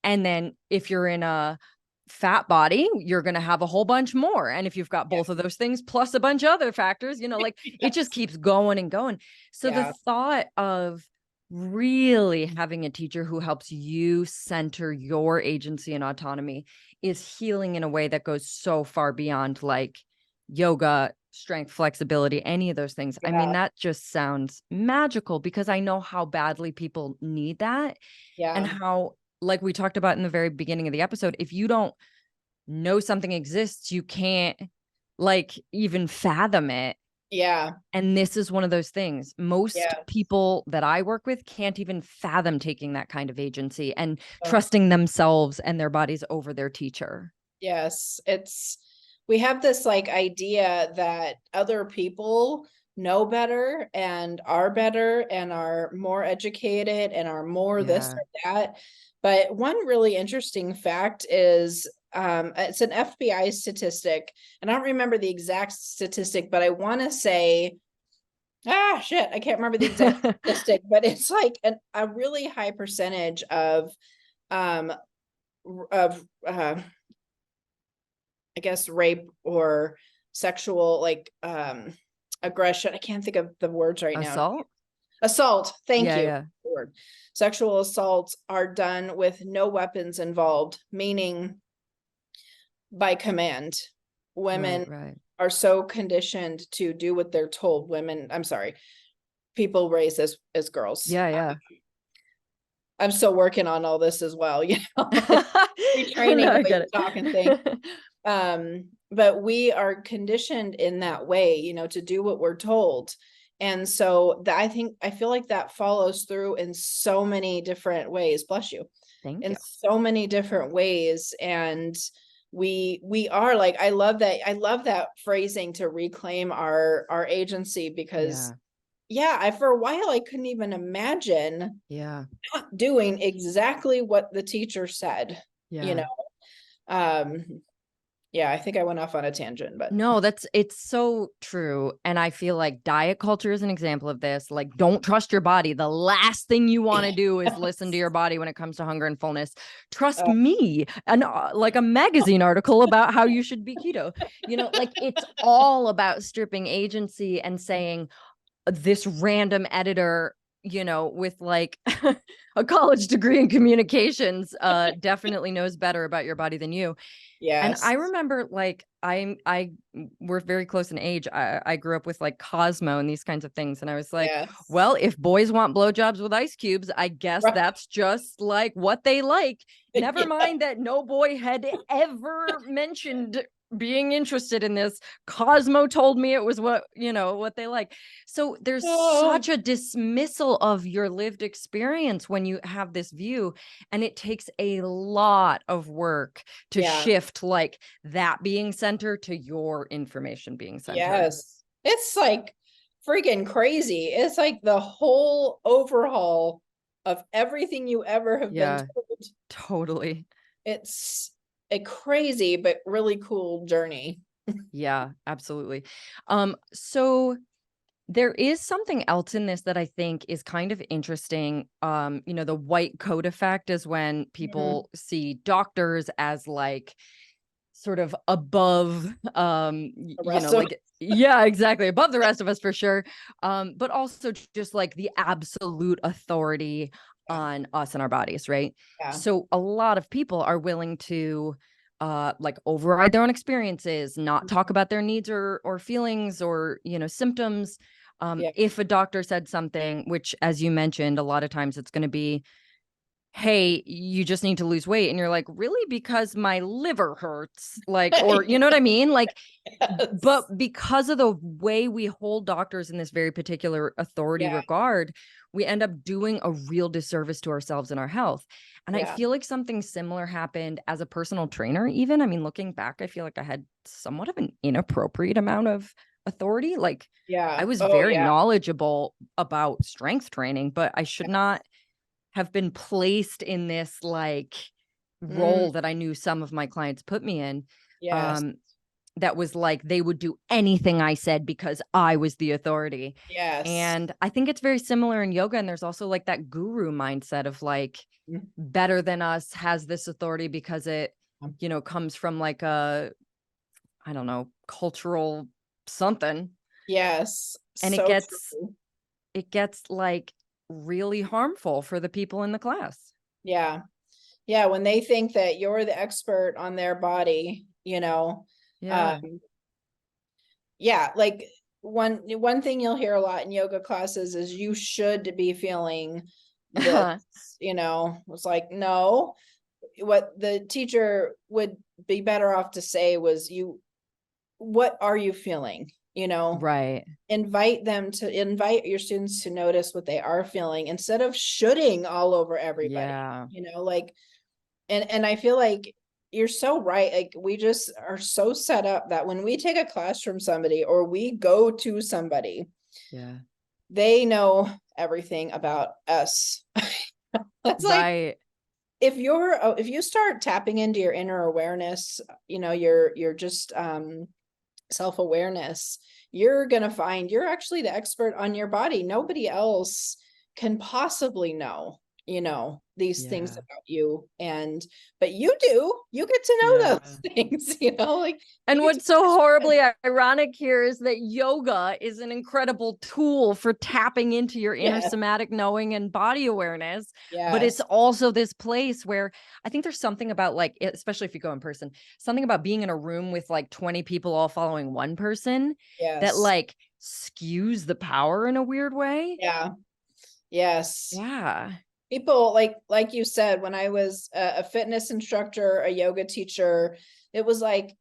S1: And then if you're in a fat body, you're going to have a whole bunch more. And if you've got both of those things, plus a bunch of other factors, like it just keeps going and going. So the thought of really having a teacher who helps you center your agency and autonomy is healing in a way that goes so far beyond like yoga, strength, flexibility, any of those things. I mean, that just sounds magical because I know how badly people need that. And how, like we talked about in the very beginning of the episode, if you don't know something exists, you can't like even fathom it.
S2: Yeah.
S1: And this is one of those things. Most people that I work with can't even fathom taking that kind of agency and trusting themselves and their bodies over their teacher.
S2: Yes. We have this like idea that other people know better and are more educated and are more this or that. But one really interesting fact is it's an FBI statistic, and I don't remember the exact statistic, but I want to say, I can't remember the exact statistic, but it's like a really high percentage of I guess rape or sexual like aggression. I can't think of the words right now. Assault. Thank you.
S1: Yeah.
S2: Word. Sexual assaults are done with no weapons involved, meaning by command. Women are so conditioned to do what they're told. People raised as girls.
S1: Yeah.
S2: I'm still working on all this as well, you know,
S1: No,
S2: retraining the
S1: I
S2: way
S1: get
S2: you talk and think.
S1: it.
S2: But we are conditioned in that way, you know, to do what we're told. And so that I feel like that follows through in so many different ways. Bless you.
S1: Thank
S2: In
S1: you.
S2: so many different ways. And we are like, I love that phrasing, to reclaim our agency, because
S1: Yeah.
S2: yeah, for a while I couldn't even imagine
S1: Yeah.
S2: not doing exactly what the teacher said, you
S1: Yeah.
S2: know. Um, yeah, I think I went off on a tangent, but
S1: No, it's so true. And I feel like diet culture is an example of this. Like, don't trust your body. The last thing you want to do is listen to your body when it comes to hunger and fullness. Trust
S2: uh,
S1: me. And like a magazine article about how you should be keto. You know, like it's all about stripping agency and saying this random editor, you know, with like a college degree in communications, definitely knows better about your body than you. And I
S2: yes.
S1: remember like we're very close in age. I grew up with like Cosmo and these kinds of things. And I was like,
S2: Yes.
S1: well, if boys want blowjobs with ice cubes, I guess
S2: Right.
S1: that's just like what they like. Never
S2: Yeah.
S1: mind that no boy had ever mentioned being interested in this. Cosmo told me it was what, you know, what they like. So there's
S2: Oh,
S1: such a dismissal of your lived experience when you have this view. And it takes a lot of work to
S2: yeah.
S1: shift like that being center to your information being centered.
S2: Yes. It's like freaking crazy. It's like the whole overhaul of everything you ever have been
S1: Yeah,
S2: told.
S1: totally.
S2: It's a crazy but really cool journey.
S1: Yeah, absolutely. So there is something else in this that I think is kind of interesting. You know, the white coat effect is when
S2: Mhm.
S1: people see doctors as like sort of above,
S2: The
S1: you know,
S2: rest of
S1: like, yeah, exactly, above the rest of us for sure. But also just like the absolute authority
S2: yeah,
S1: on us and our bodies, right?
S2: yeah,
S1: So a lot of people are willing to like override their own experiences, not talk about their needs or feelings or, you know, symptoms.
S2: yeah.
S1: If a doctor said something, which as you mentioned, a lot of times it's going to be, hey, you just need to lose weight. And you're like, really? Because my liver hurts. Like, or you know what I mean? Like, but
S2: Yes.
S1: because of the way we hold doctors in this very particular authority
S2: Yeah,
S1: regard, we end up doing a real disservice to ourselves and our health. And I
S2: yeah.
S1: feel like something similar happened as a personal trainer, even. I mean, looking back, I feel like I had somewhat of an inappropriate amount of authority. Like, I
S2: Yeah.
S1: was
S2: Oh,
S1: very
S2: yeah.
S1: knowledgeable about strength training, but I should not have been placed in this like
S2: Mm,
S1: role that I knew some of my clients put me in.
S2: yes.
S1: Um, that was like they would do anything I said because I was the authority.
S2: Yes.
S1: And I think it's very similar in yoga. And there's also like that guru mindset of like
S2: Mm,
S1: better than us has this authority because it, you know, comes from like a, I don't know, cultural something.
S2: yes.
S1: And
S2: So true.
S1: it gets like really harmful for the people in the class.
S2: Yeah. Yeah. When they think that you're the expert on their body, you know,
S1: Yeah.
S2: um, yeah, like one thing you'll hear a lot in yoga classes is you should be feeling this, you know. It's like, no, what the teacher would be better off to say was, you, what are you feeling, you know?
S1: Right.
S2: Invite your students to notice what they are feeling instead of shooting all over everybody,
S1: Yeah.
S2: you know, like. And I feel like you're so right. Like, we just are so set up that when we take a class from somebody or we go to somebody,
S1: Yeah.
S2: they know everything about us. That's like,
S1: Right.
S2: if you start tapping into your inner awareness, you know, you're just self-awareness, you're gonna find you're actually the expert on your body. Nobody else can possibly know, you know, these things
S1: Yeah.
S2: about you. And but you do, you get to know
S1: Yeah.
S2: those things, you know, like you
S1: And
S2: get to
S1: what's so horribly ironic here is that yoga is an incredible tool for tapping into your inner
S2: yeah,
S1: somatic knowing and body awareness. But it's
S2: yes,
S1: also this place where I think there's something about like, especially if you go in person, something about being in a room with like 20 people all following one person that
S2: yes,
S1: like skews the power in a weird way.
S2: yeah, yes.
S1: Yeah.
S2: People like you said, when I was a fitness instructor, a yoga teacher, it was like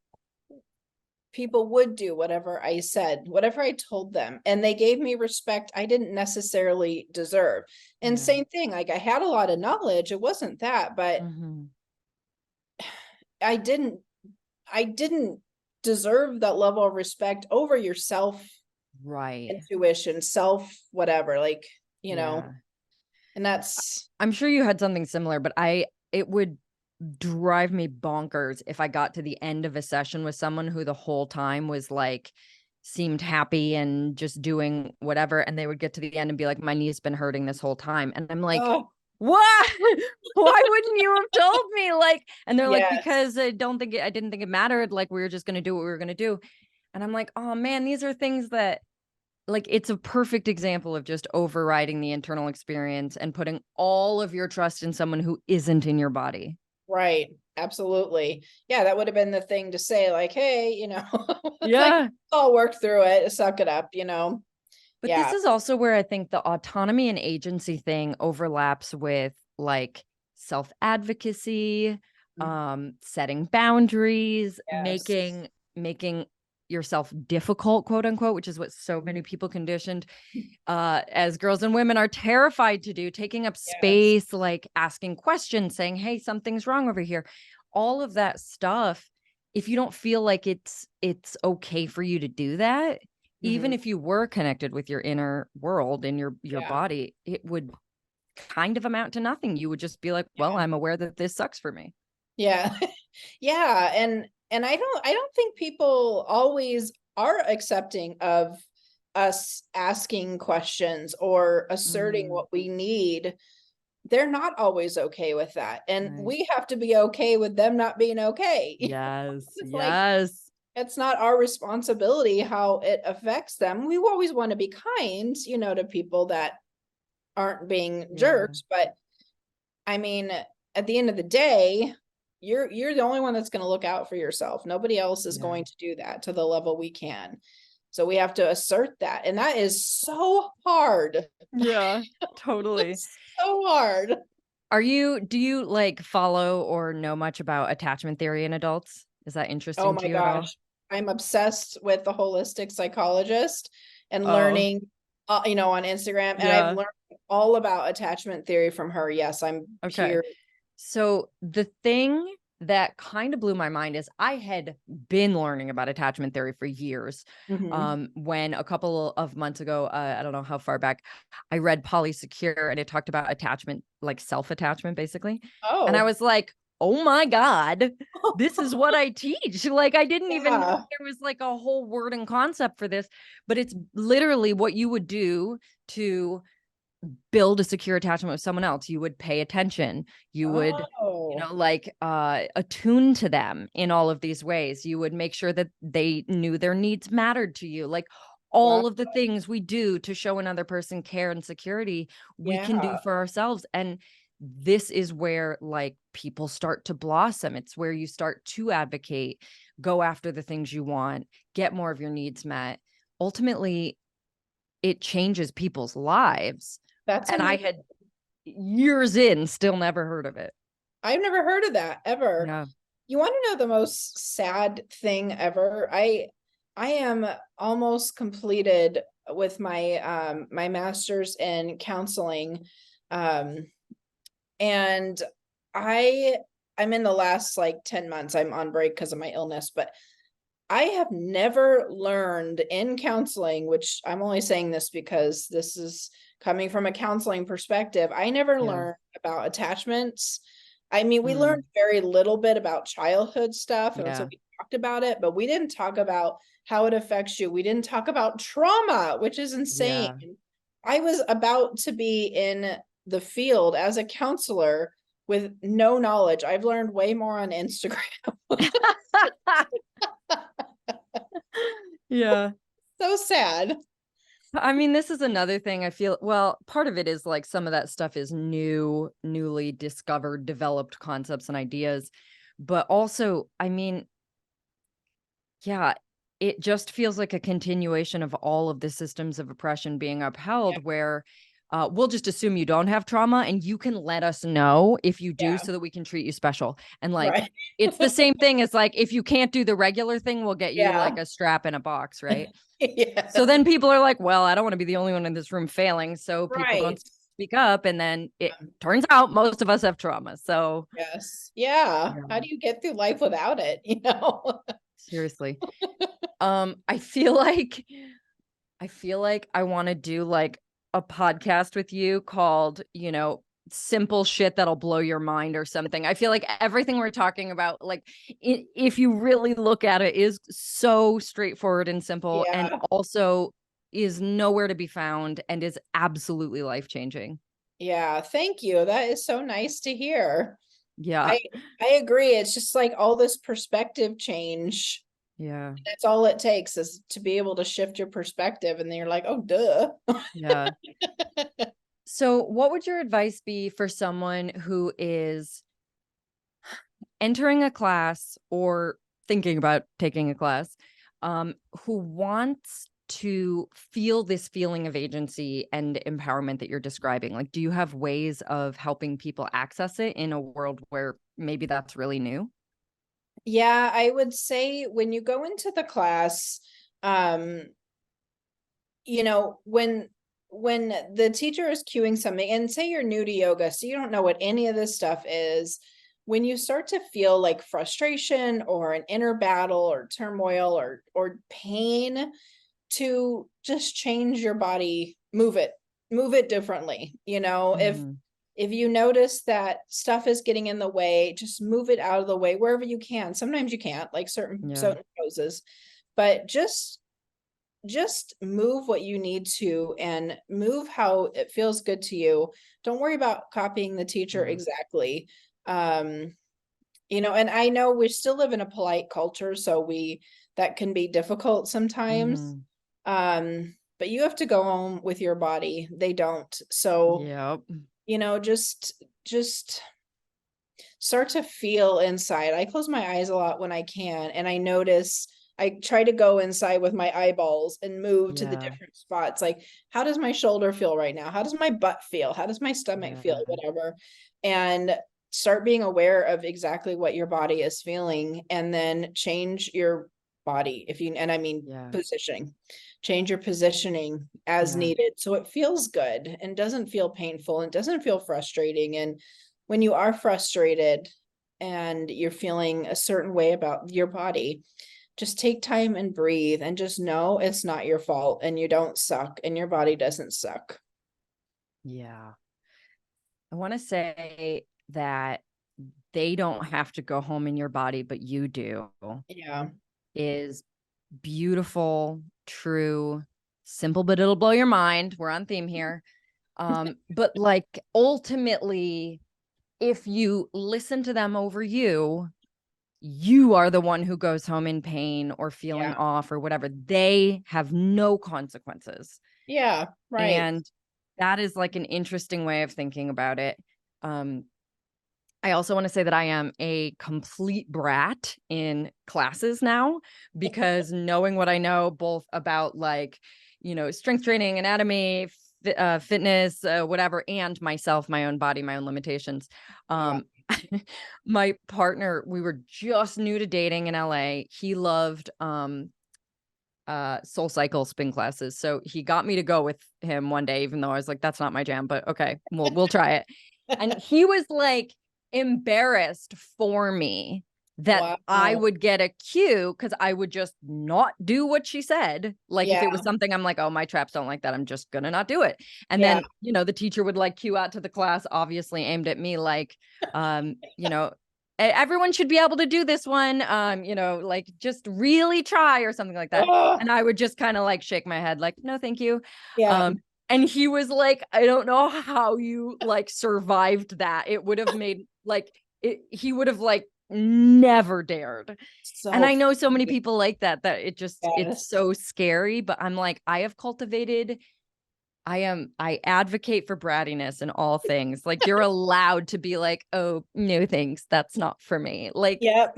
S2: people would do whatever I said, whatever I told them, and they gave me respect I didn't necessarily deserve. And
S1: Yeah.
S2: same thing, like I had a lot of knowledge, it wasn't that, but I didn't deserve that level of respect over your self
S1: Right.
S2: intuition, self whatever, like, you know,
S1: Yeah.
S2: and that's
S1: I'm sure you had something similar, but it would drive me bonkers if I got to the end of a session with someone who the whole time was like, seemed happy and just doing whatever. And they would get to the end and be like, my knee's been hurting this whole time. And I'm like,
S2: oh
S1: what? Why wouldn't you have told me? Like, and they're like,
S2: yes,
S1: because I didn't think it mattered. Like, we were just going to do what we were going to do. And I'm like, oh man, these are things that, like, it's a perfect example of just overriding the internal experience and putting all of your trust in someone who isn't in your body.
S2: right, absolutely, yeah, that would have been the thing to say, like, hey, you know, it's like
S1: Yeah.
S2: I'll work through it, suck it up, you know.
S1: But this
S2: Yeah.
S1: is also where I think the autonomy and agency thing overlaps with like self advocacy, setting boundaries,
S2: Yes.
S1: making yourself difficult, quote unquote, which is what so many people conditioned as girls and women are terrified to do, taking up
S2: Yes.
S1: space, like asking questions, saying, hey, something's wrong over here. All of that stuff, if you don't feel like it's okay for you to do that, even
S2: Mhm.
S1: if you were connected with your inner world in your
S2: Yeah.
S1: body, it would kind of amount to nothing. You would just be like, well,
S2: Yeah.
S1: I'm aware that this sucks for me.
S2: Yeah. Yeah, and I don't think people always are accepting of us asking questions or asserting
S1: Mm,
S2: what we need. They're not always okay with that. And
S1: right.
S2: we have to be okay with them not being okay.
S1: Yes.
S2: It's like
S1: Yes.
S2: it's not our responsibility how it affects them. We always want to be kind, you know, to people that aren't being
S1: Yeah.
S2: jerks, but I mean, at the end of the day, you're the only one that's going to look out for yourself. Nobody else is
S1: Yeah.
S2: going to do that to the level we can. So we have to assert that. And that is so hard.
S1: Yeah. Totally.
S2: It's so hard.
S1: Do you like follow or know much about attachment theory in adults? Is that
S2: Oh
S1: interesting to
S2: my
S1: you at all?
S2: gosh. I'm obsessed with the holistic psychologist and
S1: Oh,
S2: learning, you know, on Instagram. And I've
S1: yeah.
S2: learned all about attachment theory from her. Yes, I'm
S1: Okay.
S2: pure.
S1: So the thing that kind of blew my mind is I had been learning about attachment theory for years.
S2: Mhm.
S1: When a couple of months ago, I don't know how far back, I read Polysecure and it talked about attachment, like self-attachment, basically. And I
S2: Oh,
S1: was like, oh my God, this is what I teach. Like, I didn't even know
S2: yeah.
S1: there was like a whole word and concept for this, but it's literally what you would do to build a secure attachment with someone else. You would pay attention. You would,
S2: Oh,
S1: like attune to them in all of these ways. You would make sure that they knew their needs mattered to you. Like
S2: wow.
S1: all of the things we do to show another person care and security, we can do
S2: Yeah.
S1: for ourselves. And this is where like people start to blossom. It's where you start to advocate, go after the things you want, get more of your needs met. Ultimately, it changes people's lives.
S2: That's
S1: And I
S2: amazing.
S1: had years in still never heard of it.
S2: I've never heard of that ever.
S1: Yeah.
S2: You want to know the most sad thing ever? I am almost completed with my my master's in counseling. Um and I I'm in the last like 10 months. I'm on break because of my illness, but I have never learned in counseling, which I'm only saying this because this is coming from a counseling perspective. I never
S1: Yeah.
S2: learned about attachments. I mean, we learned
S1: Mm,
S2: very little bit about childhood stuff, and so
S1: yeah.
S2: we talked about it, but we didn't talk about how it affects you. We didn't talk about trauma, which is insane.
S1: Yeah.
S2: I was about to be in the field as a counselor with no knowledge. I've learned way more on Instagram.
S1: Yeah.
S2: So sad.
S1: I mean, this is another thing I feel, well, part of it is like some of that stuff is newly discovered, developed concepts and ideas. But also, I mean, yeah, it just feels like a continuation of all of the systems of oppression being
S2: Yeah.
S1: upheld, where we'll just assume you don't have trauma, and you can let us know if you do,
S2: Yeah.
S1: so that we can treat you special. And like,
S2: Right.
S1: it's the same thing as like, if you can't do the regular thing, we'll get you like
S2: Yeah.
S1: a strap in a box, right?
S2: Yeah.
S1: So then people are like, well, I don't want to be the only one in this room failing. So people don't
S2: Right.
S1: speak up. And then it turns out most of us have trauma. So
S2: Yes. Yeah.
S1: yeah,
S2: How do you get through life without it? You know?
S1: seriously. I feel like I want to do like a podcast with you called, simple shit that'll blow your mind or something. I feel like everything we're talking about, like if you really look at it, is so straightforward and simple, and
S2: Yeah.
S1: also is nowhere to be found and is absolutely life-changing.
S2: Yeah. Thank you. That is so nice to hear.
S1: Yeah.
S2: I I agree. It's just like all this perspective change.
S1: Yeah.
S2: That's all it takes is to be able to shift your perspective, and then you're like, oh, duh.
S1: Yeah. So what would your advice be for someone who is entering a class or thinking about taking a class, who wants to feel this feeling of agency and empowerment that you're describing? Like, do you have ways of helping people access it in a world where maybe that's really new?
S2: Yeah, I would say when you go into the class, um, when the teacher is cueing something, and say you're new to yoga, so you don't know what any of this stuff is, when you start to feel like frustration or an inner battle or turmoil or pain, to just change your body, move it differently.
S1: Mhm.
S2: If you notice that stuff is getting in the way, just move it out of the way wherever you can. Sometimes you can't, like
S1: Yeah.
S2: certain poses, but just move what you need to, and move how it feels good to you. Don't worry about copying the teacher
S1: Yeah.
S2: exactly. um and I know we still live in a polite culture, so we that can be difficult sometimes.
S1: Mhm.
S2: But you have to go home with your body. They don't. So,
S1: Yep.
S2: just start to feel inside. I close my eyes a lot when I can, and I try to go inside with my eyeballs and move to the
S1: Yeah.
S2: different spots. Like, how does my shoulder feel right now? How does my butt feel? How does my stomach feel?
S1: Yeah.
S2: Whatever. And start being aware of exactly what your body is feeling, and then change your body, and I mean
S1: Yeah.
S2: positioning. Change your positioning as
S1: Yeah.
S2: needed, so it feels good and doesn't feel painful and doesn't feel frustrating. And when you are frustrated and you're feeling a certain way about your body, just take time and breathe, and just know it's not your fault, and you don't suck, and your body doesn't suck.
S1: Yeah. I want to say that they don't have to go home in your body, but you do,
S2: Yeah.
S1: is beautiful, true, simple, but it'll blow your mind. We're on theme here. But like, ultimately, if you listen to them over you, you are the one who goes home in pain or feeling
S2: Yeah.
S1: off or whatever. They have no consequences.
S2: Yeah. Right.
S1: And that is like an interesting way of thinking about it. Um, I also want to say that I am a complete brat in classes now, because knowing what I know both about like, strength training, anatomy, fitness, whatever, and myself, my own body, my own limitations.
S2: Yeah.
S1: Um, my partner, we were just new to dating in LA. He loved Soul Cycle spin classes. So he got me to go with him one day, even though I was like, that's not my jam, but okay, we'll try it. And he was like embarrassed for me that I
S2: Wow.
S1: would get a cue, because I would just not do what she said. Like, if
S2: Yeah.
S1: it was something I'm like, oh, my traps don't like that, I'm just gonna not do it. And
S2: Yeah.
S1: then, the teacher would like cue out to the class, obviously aimed at me, like, everyone should be able to do this one. Like, just really try or something like that.
S2: Oh,
S1: And I would just kind of like shake my head, like, no, thank you.
S2: yeah.
S1: And he was like, I don't know how you like survived that. It would have made like he would have like never dared. And
S2: So
S1: I know so many
S2: funny.
S1: people like that, it's
S2: Yes.
S1: so scary. But I'm like, I advocate for brattiness in all things. Like, you're allowed to be like, oh, no, thanks. That's not for me. Like,
S2: Yep.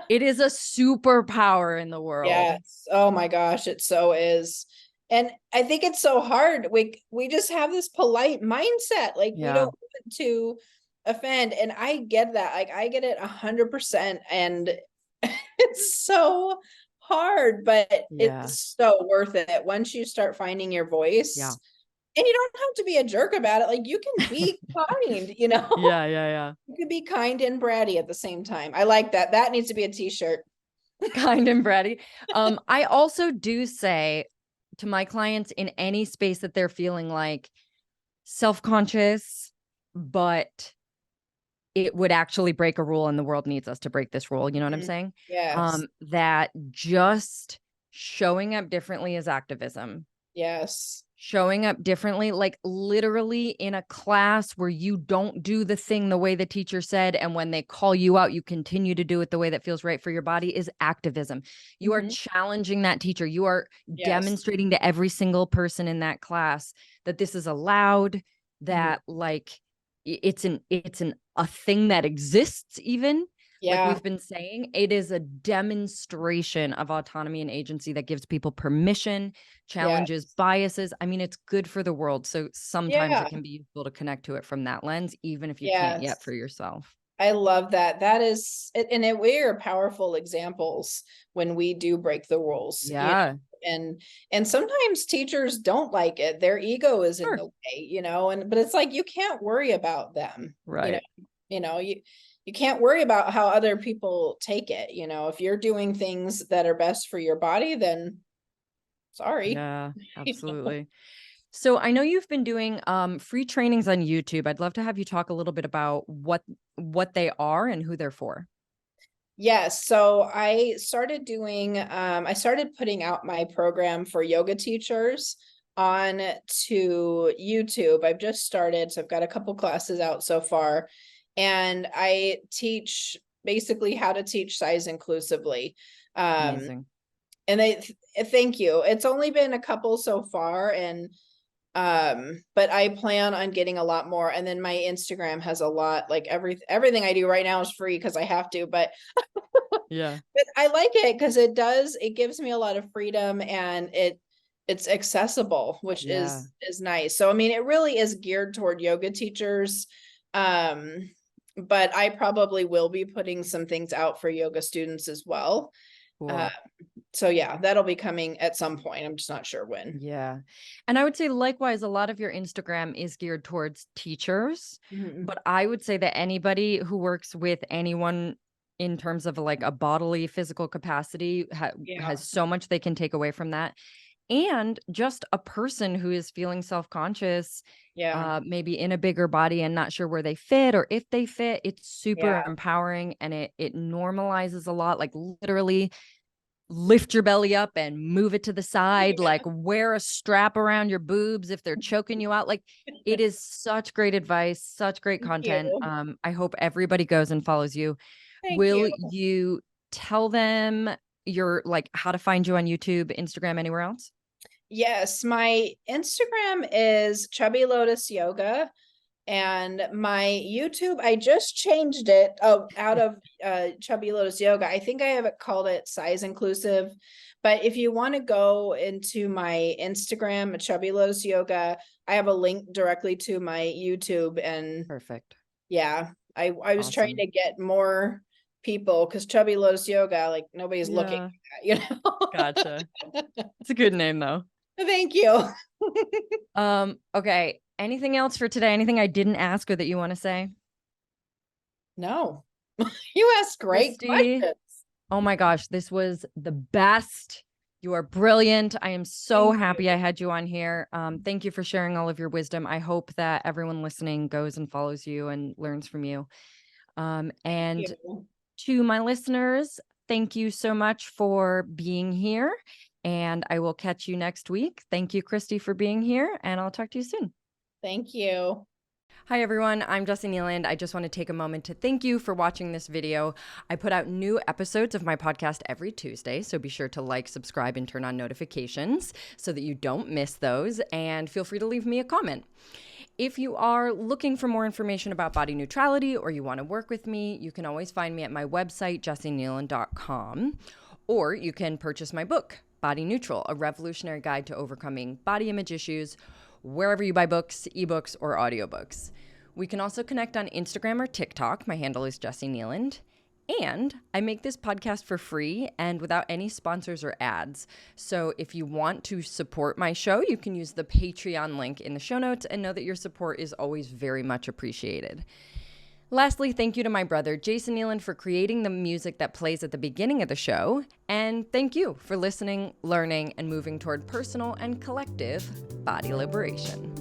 S1: it is a superpower in the world.
S2: Yes. Oh my gosh, it so is. And I think it's so hard. We just have this polite mindset. Like we
S1: Yeah.
S2: don't want to offend. And I get that. Like I get it 100%. And it's so hard, but
S1: Yeah.
S2: it's so worth it once you start finding your
S1: Yeah.
S2: voice. And you don't have to be a jerk about it. Like you can be kind,
S1: Yeah. Yeah.
S2: You can be kind and bratty at the same time. I like that. That needs to be a t-shirt.
S1: Kind and bratty. I also do say to my clients in any space that they're feeling like self-conscious, but it would actually break a rule and the world needs us to break this rule. You know what I'm saying?
S2: Yes.
S1: That just showing up differently is activism.
S2: Yes.
S1: Showing up differently, like literally in a class where you don't do the thing the way the teacher said, and when they call you out, you continue to do it the way that feels right for your body, is activism. You are challenging that teacher. You are demonstrating to every single person in that class that this is allowed, that like it's a thing that exists even. Like we've been saying, it is a demonstration of autonomy and agency that gives people permission, challenges biases. I mean, it's good for the world. So sometimes it can be useful to connect to it from that lens, even if you can't yet for yourself.
S2: I love that. That is, and we are powerful examples when we do break the rules.
S1: Yeah.
S2: And sometimes teachers don't like it. Their ego is in the way, but it's like you can't worry about them.
S1: Right.
S2: You can't worry about how other people take it. If you're doing things that are best for your body, then sorry.
S1: Yeah, absolutely. So I know you've been doing free trainings on YouTube. I'd love to have you talk a little bit about what they are and who they're for.
S2: Yes. So I started putting out my program for yoga teachers on to YouTube. I've just started, so I've got a couple classes out so far, and I teach basically how to teach size inclusively.
S1: Amazing.
S2: And thank you. It's only been a couple so far, and but I plan on getting a lot more. And then my Instagram has a lot, like everything I do right now is free because I have to, but
S1: yeah,
S2: but I like it because it gives me a lot of freedom, and it's accessible, which is nice. So I mean, it really is geared toward yoga teachers. But I probably will be putting some things out for yoga students as well.
S1: cool.
S2: So yeah, that'll be coming at some point. I'm just not sure when.
S1: Yeah. And I would say likewise, a lot of your Instagram is geared towards teachers, but I would say that anybody who works with anyone in terms of like a bodily physical capacity has so much they can take away from that. And just a person who is feeling self-conscious, maybe in a bigger body and not sure where they fit or if they fit, it's super empowering, and it normalizes a lot, like literally lift your belly up and move it to the side, like wear a strap around your boobs if they're choking you out. Like it is such great advice, such great content. I hope everybody goes and follows you. Will you tell them your like how to find you on YouTube, Instagram, anywhere else?
S2: Yes, my Instagram is Chubby Lotus Yoga. And my YouTube, I just changed it out of Chubby Lotus Yoga. I think I have it called it Size Inclusive. But if you want to go into my Instagram, Chubby Lotus Yoga, I have a link directly to my YouTube. And
S1: perfect.
S2: Yeah, I was trying to get more people because Chubby Lotus Yoga, like nobody's looking at that,
S1: Gotcha. It's a good name though.
S2: Thank you.
S1: Okay. Anything else for today? Anything I didn't ask or that you want to say?
S2: No. You asked great questions.
S1: Oh my gosh, this was the best. You are brilliant. I am so happy I had you on here. Thank you for sharing all of your wisdom. I hope that everyone listening goes and follows you and learns from you. And to my listeners, thank you so much for being here. And I will catch you next week. Thank you, Christy, for being here, and I'll talk to you soon.
S2: Thank you.
S1: Hi, everyone. I'm Jessie Nealand. I just want to take a moment to thank you for watching this video. I put out new episodes of my podcast every Tuesday, so be sure to like, subscribe, and turn on notifications so that you don't miss those, and feel free to leave me a comment. If you are looking for more information about body neutrality or you want to work with me, you can always find me at my website, jessienealand.com, or you can purchase my book, Body Neutral, a revolutionary guide to overcoming body image issues wherever you buy books, ebooks, or audiobooks. We can also connect on Instagram or TikTok. My handle is Jessie Nealand. And I make this podcast for free and without any sponsors or ads. So if you want to support my show, you can use the Patreon link in the show notes and know that your support is always very much appreciated. Lastly, thank you to my brother, Jason Nealand, for creating the music that plays at the beginning of the show. And thank you for listening, learning, and moving toward personal and collective body liberation.